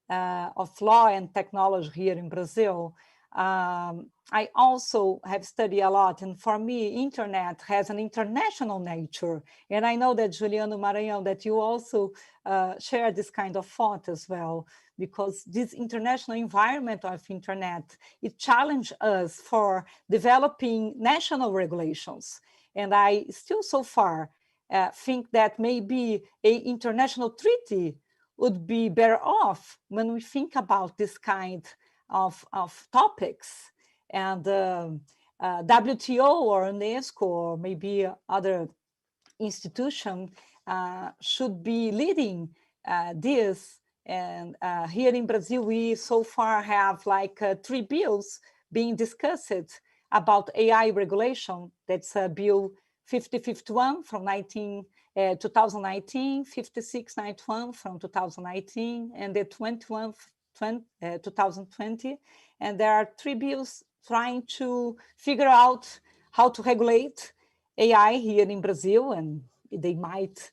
of law and technology here in Brazil, I also have studied a lot, and for me, internet has an international nature. And I know that Juliano Maranhão, that you also share this kind of thought as well, because this international environment of internet, it challenged us for developing national regulations. And I still so far think that maybe an international treaty would be better off when we think about this kind of topics. And WTO or UNESCO or maybe other institution should be leading this. And here in Brazil, we so far have like 3 bills being discussed about AI regulation. That's Bill 5051 from 2019, 5691 from 2019, and the 2020. And there are 3 bills trying to figure out how to regulate AI here in Brazil, and they might,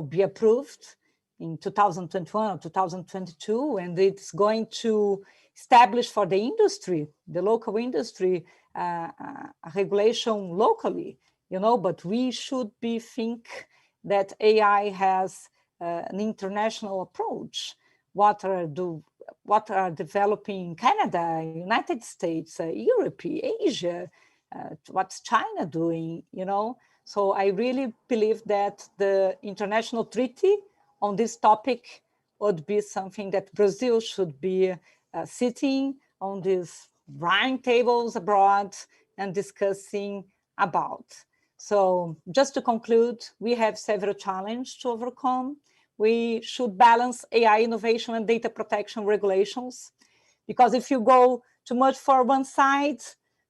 be approved in 2021 or 2022, and it's going to establish for the industry, the local industry, a regulation locally, but we should think that AI has an international approach. What are developing Canada, United States, Europe, Asia, what's China doing, So I really believe that the international treaty on this topic would be something that Brazil should be sitting on these round tables abroad and discussing about. So just to conclude, we have several challenges to overcome. We should balance AI innovation and data protection regulations, because if you go too much for one side,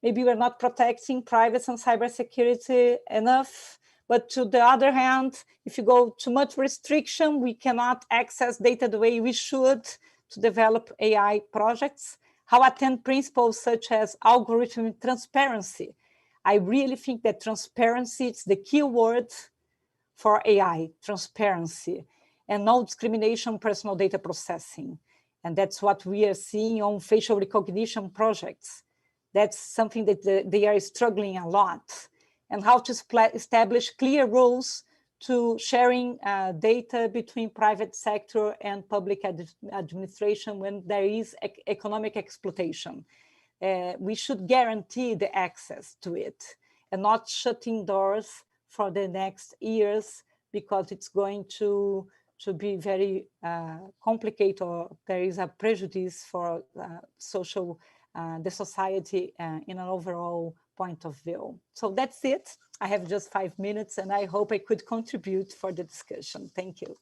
maybe we're not protecting privacy and cybersecurity enough. But to the other hand, if you go too much restriction, we cannot access data the way we should to develop AI projects. How attend principles such as algorithm transparency. I really think that transparency is the key word for AI, transparency, and no discrimination, personal data processing. And that's what we are seeing on facial recognition projects. That's something that they are struggling a lot. And how to establish clear rules to sharing data between private sector and public administration when there is economic exploitation. We should guarantee the access to it and not shutting doors for the next years, because it's going to be very complicated, or there is a prejudice for the society in an overall point of view. So that's it. I have just 5 minutes, and I hope I could contribute for the discussion. Thank you.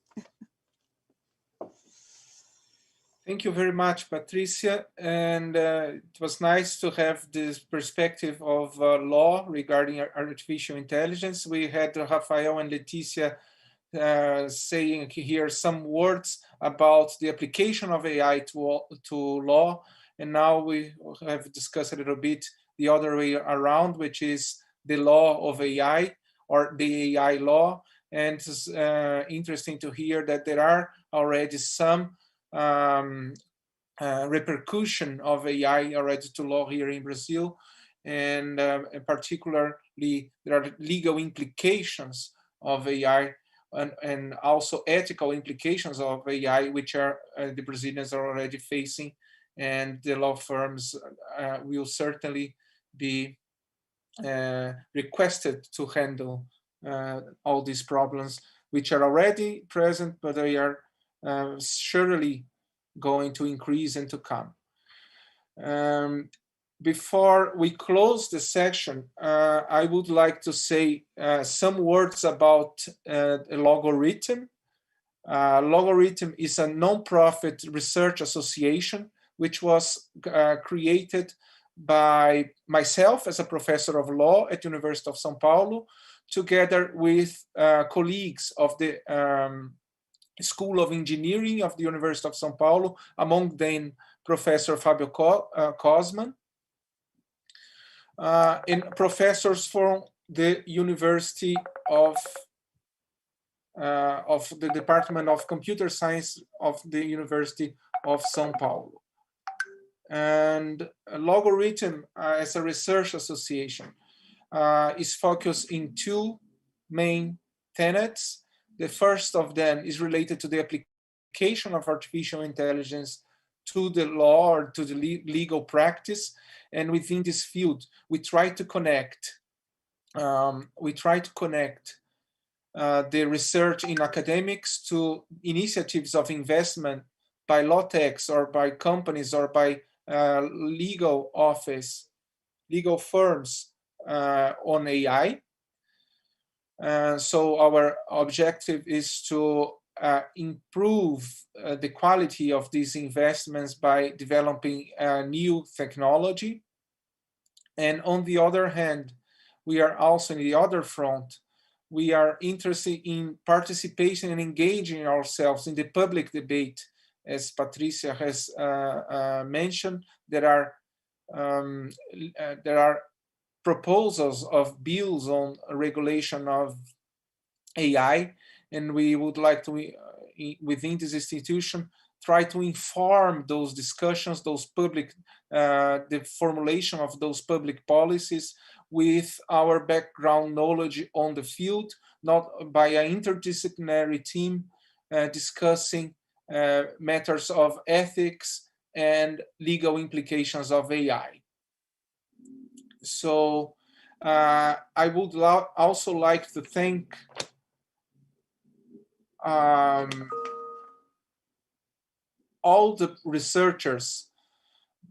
Thank you very much, Patricia. And it was nice to have this perspective of law regarding artificial intelligence. We had Rafael and Leticia saying here some words about the application of AI to law. And now we have discussed a little bit the other way around, which is the law of AI, or the AI law. And it's interesting to hear that there are already some repercussion of AI already to law here in Brazil. And particularly, there are legal implications of AI and also ethical implications of AI, which are the Brazilians are already facing. And the law firms will certainly be requested to handle all these problems, which are already present, but they are surely going to increase and to come. Before we close the section, I would like to say some words about a Logarithm. Logarithm is a non-profit research association which was created by myself as a professor of law at University of São Paulo, together with colleagues of the School of Engineering of the University of São Paulo, among them Professor Fabio Cozman, and professors from the University of the Department of Computer Science of the University of São Paulo. And Logarithm, as a research association, is focused in two main tenets. The first of them is related to the application of artificial intelligence to the law or to the legal practice. And within this field, we try to connect the research in academics to initiatives of investment by law techs or by companies or by legal firms on AI. So our objective is to improve the quality of these investments by developing new technology. And on the other hand, we are also in the other front we are interested in participation and engaging ourselves in the public debate. As Patricia has mentioned, there are proposals of bills on regulation of AI, and we would like to, within this institution, try to inform those discussions, those public, the formulation of those public policies with our background knowledge on the field, not by an interdisciplinary team discussing matters of ethics and legal implications of AI. So I would also like to thank all the researchers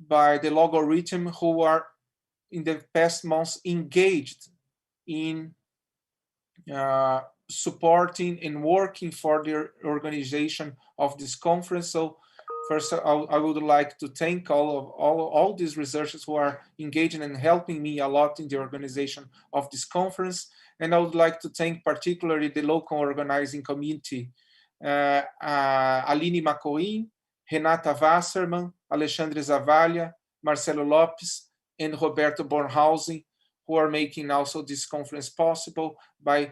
by the logarithm who are in the past months engaged in supporting and working for the organization of this conference. So first, I would like to thank all these researchers who are engaging and helping me a lot in the organization of this conference. And I would like to thank particularly the local organizing committee, Aline Macoin, Renata Wasserman, Alexandre Zavalha, Marcelo Lopes, and Roberto Bornhausen, who are making also this conference possible by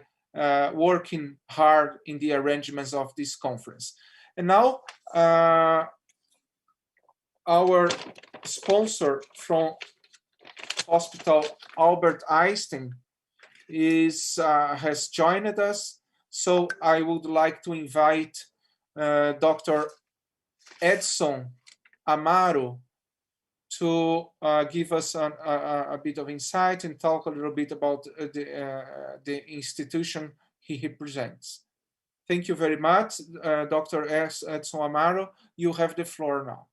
working hard in the arrangements of this conference. And now, our sponsor from Hospital Albert Einstein has joined us. So I would like to invite Dr. Edson Amaro to give us a bit of insight and talk a little bit about the institution he represents. Thank you very much, Dr. Edson Amaro. You have the floor now.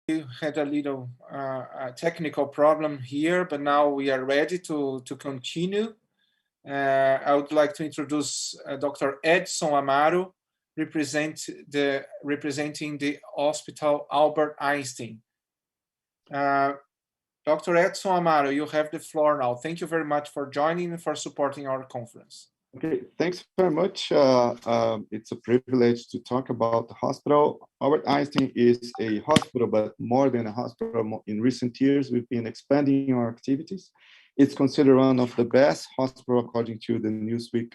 We had a little technical problem here, but now we are ready to continue. I would like to introduce Dr. Edson Amaro, representing the Hospital Albert Einstein. Dr. Edson Amaro, you have the floor now. Thank you very much for joining and for supporting our conference. Okay, thanks very much. It's a privilege to talk about the hospital. Albert Einstein is a hospital, but more than a hospital. In recent years, we've been expanding our activities. It's considered one of the best hospitals according to the Newsweek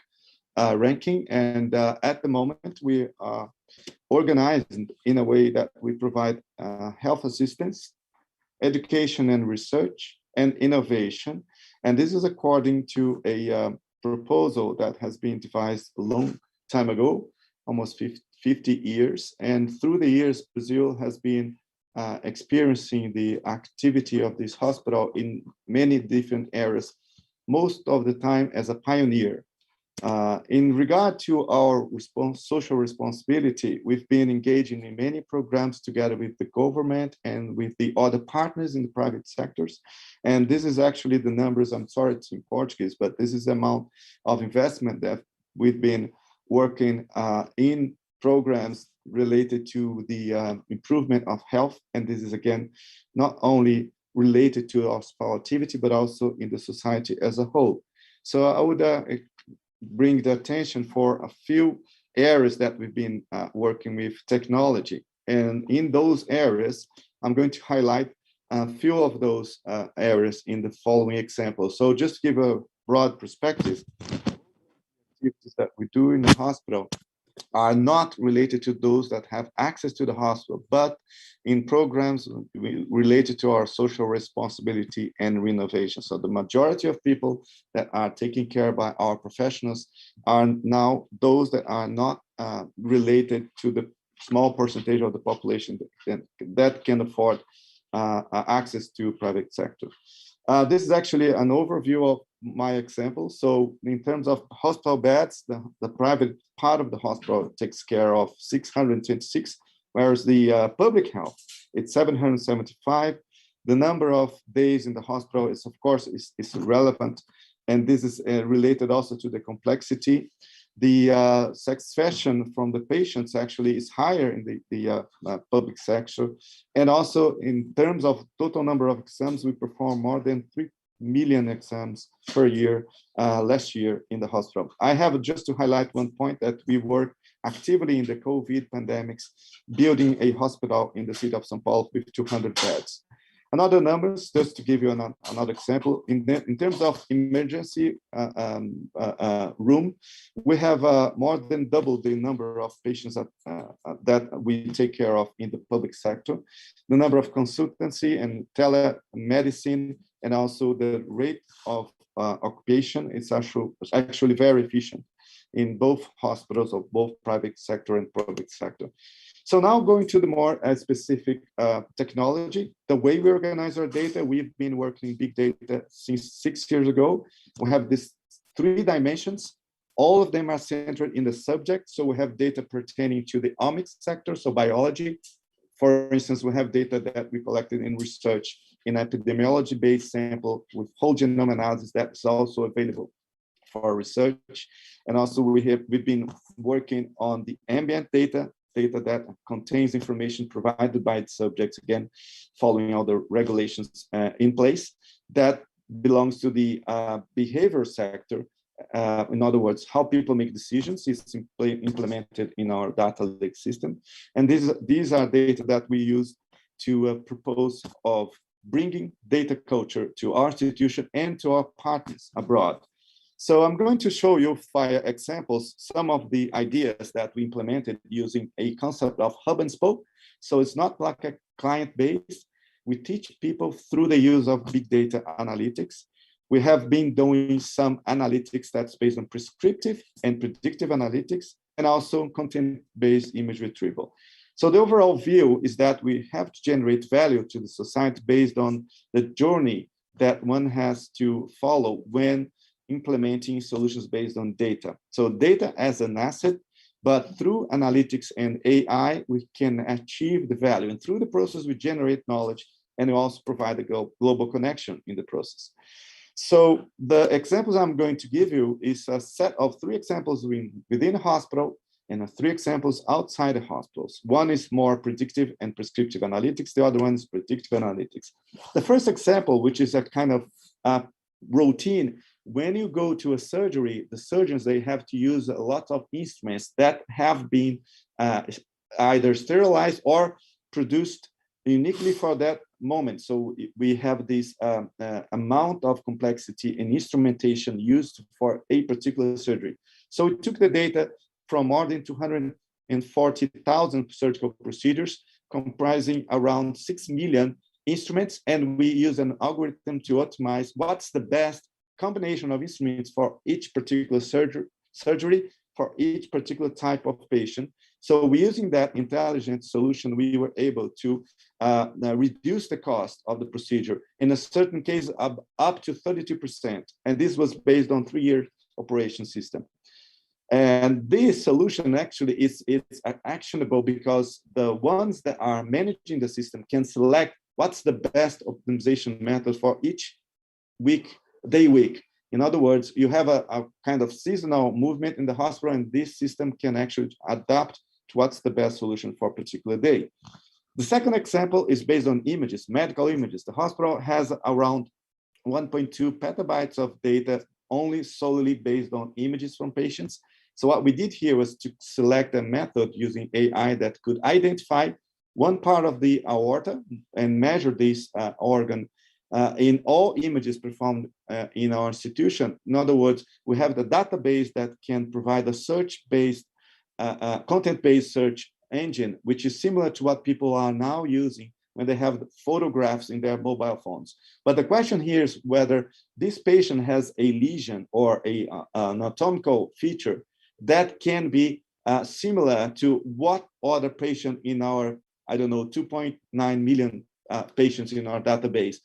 ranking. And at the moment, we are organized in a way that we provide health assistance, education and research, and innovation. And this is according to a proposal that has been devised a long time ago, almost 50 years. And through the years, Brazil has been experiencing the activity of this hospital in many different areas, most of the time as a pioneer. In regard to our social responsibility, we've been engaging in many programs together with the government and with the other partners in the private sectors. And this is actually the numbers, I'm sorry it's in Portuguese, but this is the amount of investment that we've been working in programs related to the improvement of health. And this is, again, not only related to our activity, but also in the society as a whole. So I would bring the attention for a few areas that we've been working with technology. And in those areas, I'm going to highlight a few of those areas in the following examples. So just to give a broad perspective, activities that we do in the hospital are not related to those that have access to the hospital, but in programs related to our social responsibility and renovation. So the majority of people that are taken care of by our professionals are now those that are not related to the small percentage of the population that can afford access to private sector. This is actually an overview of my example. So in terms of hospital beds, the private part of the hospital takes care of 626, whereas the public health, it's 775. The number of days in the hospital is, of course, is relevant. And this is related also to the complexity. The satisfaction from the patients actually is higher in the public sector. And also in terms of total number of exams, we perform more than 3 million exams per year last year in the hospital. I have just to highlight one point that we work actively in the COVID pandemics, building a hospital in the city of São Paulo with 200 beds. Another numbers, just to give you another example, in terms of emergency room, we have more than double the number of patients that we take care of in the public sector. The number of consultancy and telemedicine, and also the rate of occupation is actually very efficient in both hospitals of both private sector and public sector. So now going to the more specific technology, the way we organize our data, we've been working big data since 6 years ago. We have these 3 dimensions. All of them are centered in the subject. So we have data pertaining to the omics sector, so biology. For instance, we have data that we collected in research in epidemiology-based sample with whole genome analysis that's also available for research. And also we've been working on the ambient data that contains information provided by the subjects, again, following all the regulations in place. That belongs to the behavior sector. In other words, how people make decisions is simply implemented in our data lake system. And these are data that we use to propose of bringing data culture to our institution and to our partners abroad. So I'm going to show you via examples some of the ideas that we implemented using a concept of hub and spoke. So it's not like a client base. We teach people through the use of big data analytics. We have been doing some analytics that's based on prescriptive and predictive analytics, and also content-based image retrieval. So the overall view is that we have to generate value to the society based on the journey that one has to follow when implementing solutions based on data. So data as an asset, But through analytics and AI, we can achieve the value. And through the process, we generate knowledge, and we also provide a global connection in the process. So the examples I'm going to give you is a set of 3 examples within a hospital and 3 examples outside the hospitals. One is more predictive and prescriptive analytics. The other one is predictive analytics. The first example, which is a kind of routine, when you go to a surgery, the surgeons, they have to use a lot of instruments that have been either sterilized or produced uniquely for that moment. So we have this amount of complexity and instrumentation used for a particular surgery. So we took the data from more than 240,000 surgical procedures, comprising around 6 million instruments, and we use an algorithm to optimize what's the best combination of instruments for each particular surgery for each particular type of patient. So using that intelligent solution, we were able to reduce the cost of the procedure, in a certain case up to 32%. And this was based on 3-year operation system. And this solution actually it's actionable because the ones that are managing the system can select what's the best optimization method for each day week. In other words, you have a kind of seasonal movement in the hospital, and this system can actually adapt to what's the best solution for a particular day. The second example is based on images, medical images. The hospital has around 1.2 petabytes of data only solely based on images from patients. So what we did here was to select a method using AI that could identify one part of the aorta and measure this organ in all images performed in our institution. In other words, we have the database that can provide a search-based, content-based search engine, which is similar to what people are now using when they have photographs in their mobile phones. But the question here is whether this patient has a lesion or an anatomical feature that can be similar to what other patient in our, 2.9 million patients in our database.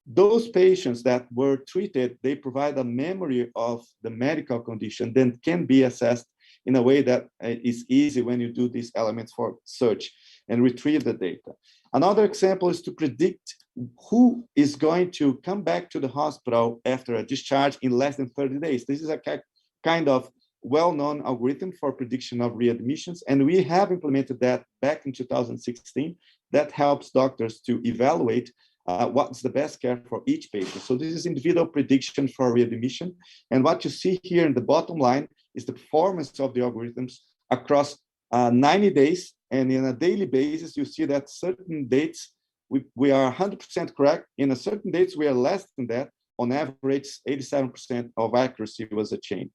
Those patients that were treated, they provide a memory of the medical condition that can be assessed in a way that is easy when you do these elements for search and retrieve the data. Another example is to predict who is going to come back to the hospital after a discharge in less than 30 days. This is a kind of well-known algorithm for prediction of readmissions, and we have implemented that back in 2016. That helps doctors to evaluate what's the best care for each patient. So this is individual prediction for readmission. And what you see here in the bottom line is the performance of the algorithms across 90 days. And in a daily basis, you see that certain dates, we are 100% correct. In a certain dates, we are less than that. On average, 87% of accuracy was achieved.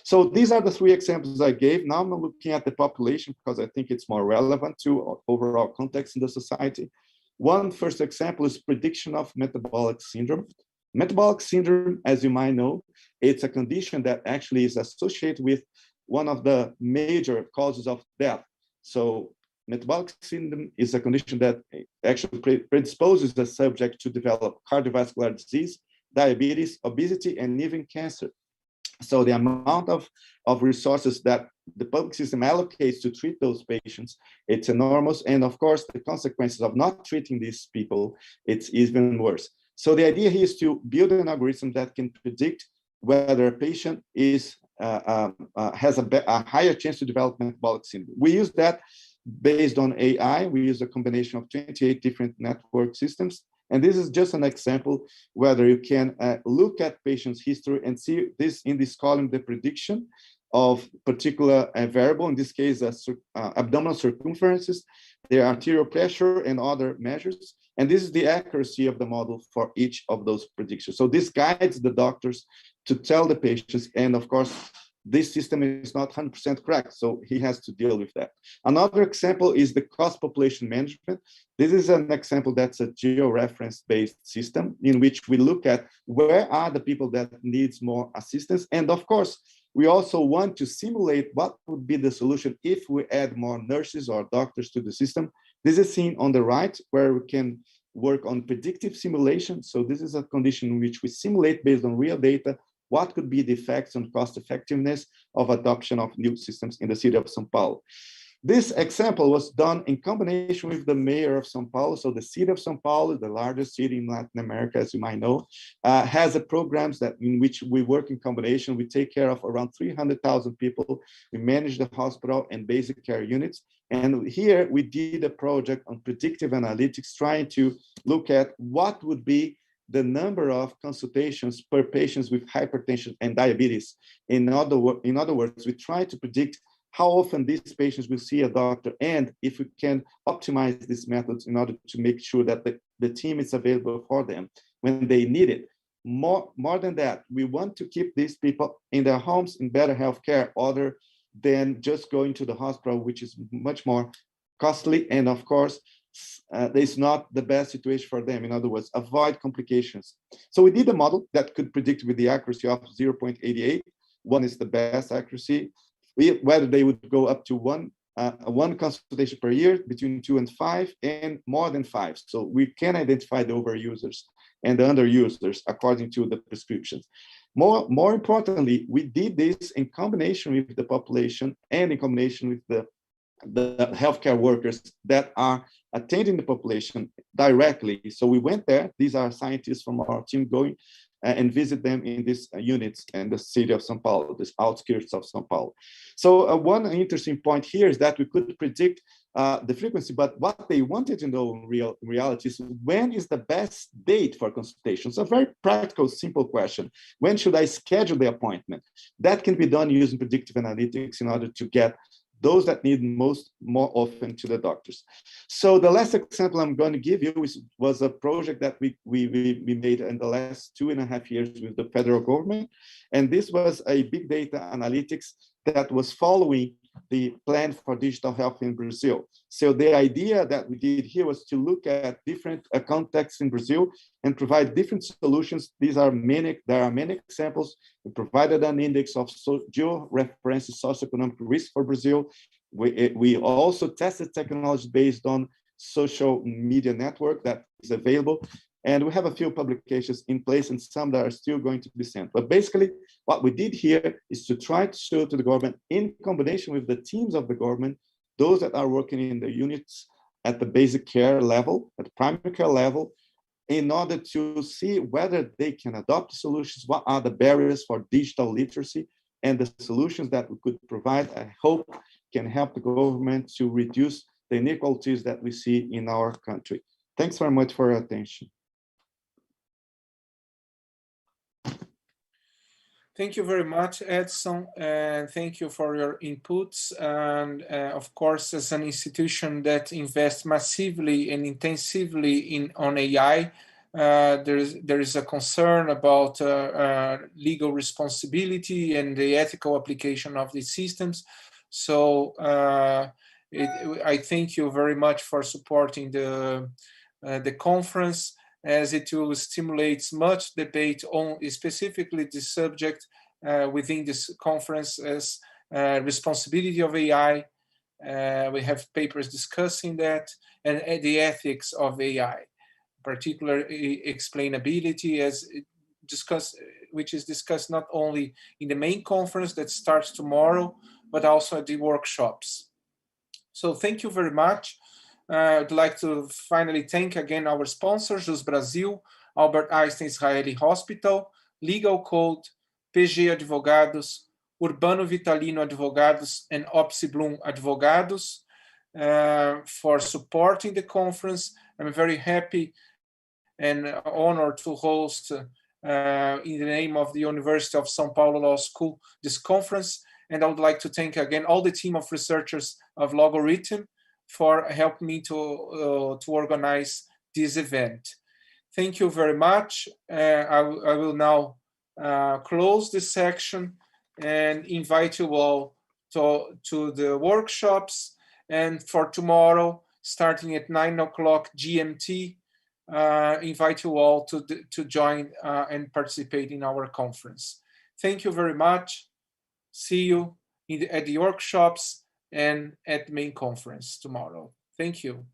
So these are the 3 examples I gave. Now I'm looking at the population because I think it's more relevant to overall context in the society. One first example is prediction of metabolic syndrome. Metabolic syndrome, as you might know, it's a condition that actually is associated with one of the major causes of death. So metabolic syndrome is a condition that actually predisposes the subject to develop cardiovascular disease, diabetes, obesity, and even cancer. So the amount of resources that the public system allocates to treat those patients, it's enormous. And of course, the consequences of not treating these people, it's even worse. So the idea here is to build an algorithm that can predict whether a patient has a higher chance to develop metabolic syndrome. We use that based on AI. We use a combination of 28 different network systems. And this is just an example whether you can look at patient's history and see this in this column, the prediction of particular variable, in this case, abdominal circumferences, the arterial pressure and other measures. And this is the accuracy of the model for each of those predictions. So this guides the doctors to tell the patients, and of course, this system is not 100% correct, so he has to deal with that. Another example is the cost population management. This is an example that's a geo-reference-based system in which we look at where are the people that needs more assistance. And of course, we also want to simulate what would be the solution if we add more nurses or doctors to the system. This is seen on the right, where we can work on predictive simulation. So this is a condition in which we simulate based on real data what could be the effects on cost effectiveness of adoption of new systems in the city of São Paulo. This example was done in combination with the mayor of São Paulo. So the city of São Paulo, the largest city in Latin America, as you might know, has a programs that in which we work in combination. We take care of around 300,000 people. We manage the hospital and basic care units. And here we did a project on predictive analytics, trying to look at what would be the number of consultations per patients with hypertension and diabetes. In other words, we try to predict how often these patients will see a doctor, and if we can optimize these methods in order to make sure that the team is available for them when they need it. More than that, we want to keep these people in their homes in better healthcare, other than just going to the hospital, which is much more costly, and of course, it's not the best situation for them. In other words, avoid complications. So we did a model that could predict with the accuracy of 0.88. One is the best accuracy, whether they would go up to one consultation per year, between 2 and 5, and more than 5. So we can identify the overusers and the underusers according to the prescriptions. More importantly, we did this in combination with the population and in combination with the healthcare workers that are attending the population directly. So we went there. These are scientists from our team going and visit them in these units in the city of São Paulo, this outskirts of São Paulo. So one interesting point here is that we could predict the frequency, but what they wanted to know in reality is when is the best date for consultations? A very practical, simple question. When should I schedule the appointment? That can be done using predictive analytics in order to get those that need more often to the doctors. So the last example I'm going to give you was a project that we made in the last 2.5 years with the federal government. And this was a big data analytics that was following the plan for digital health in Brazil. So the idea that we did here was to look at different contexts in Brazil and provide different solutions. There are many examples. We provided an index of geo-referenced socioeconomic risk for Brazil. We also tested technology based on social media network that is available. And we have a few publications in place and some that are still going to be sent. But basically, what we did here is to try to show to the government, in combination with the teams of the government, those that are working in the units at the basic care level, at the primary care level, in order to see whether they can adopt solutions, what are the barriers for digital literacy, and the solutions that we could provide, I hope, can help the government to reduce the inequalities that we see in our country. Thanks very much for your attention. Thank you very much, Edson, and thank you for your inputs. And of course, as an institution that invests massively and intensively on AI, there is a concern about legal responsibility and the ethical application of these systems. So I thank you very much for supporting the conference, as it will stimulate much debate on specifically this subject within this conference as responsibility of AI. We have papers discussing that, and the ethics of AI, particularly explainability, as discussed, which is discussed not only in the main conference that starts tomorrow, but also at the workshops. So thank you very much. I'd like to finally thank again our sponsors, JUS Brasil, Albert Einstein Israeli Hospital, Legal Code, PG Advogados, Urbano Vitalino Advogados, and Opsi Bloom Advogados for supporting the conference. I'm very happy and honored to host in the name of the University of São Paulo Law School this conference. And I would like to thank again all the team of researchers of Logarithm for helping me to organize this event. Thank you very much. I will now close this section and invite you all to the workshops. And for tomorrow, starting at 9 o'clock GMT, invite you all to join and participate in our conference. Thank you very much. See you at the workshops and at the main conference tomorrow. Thank you.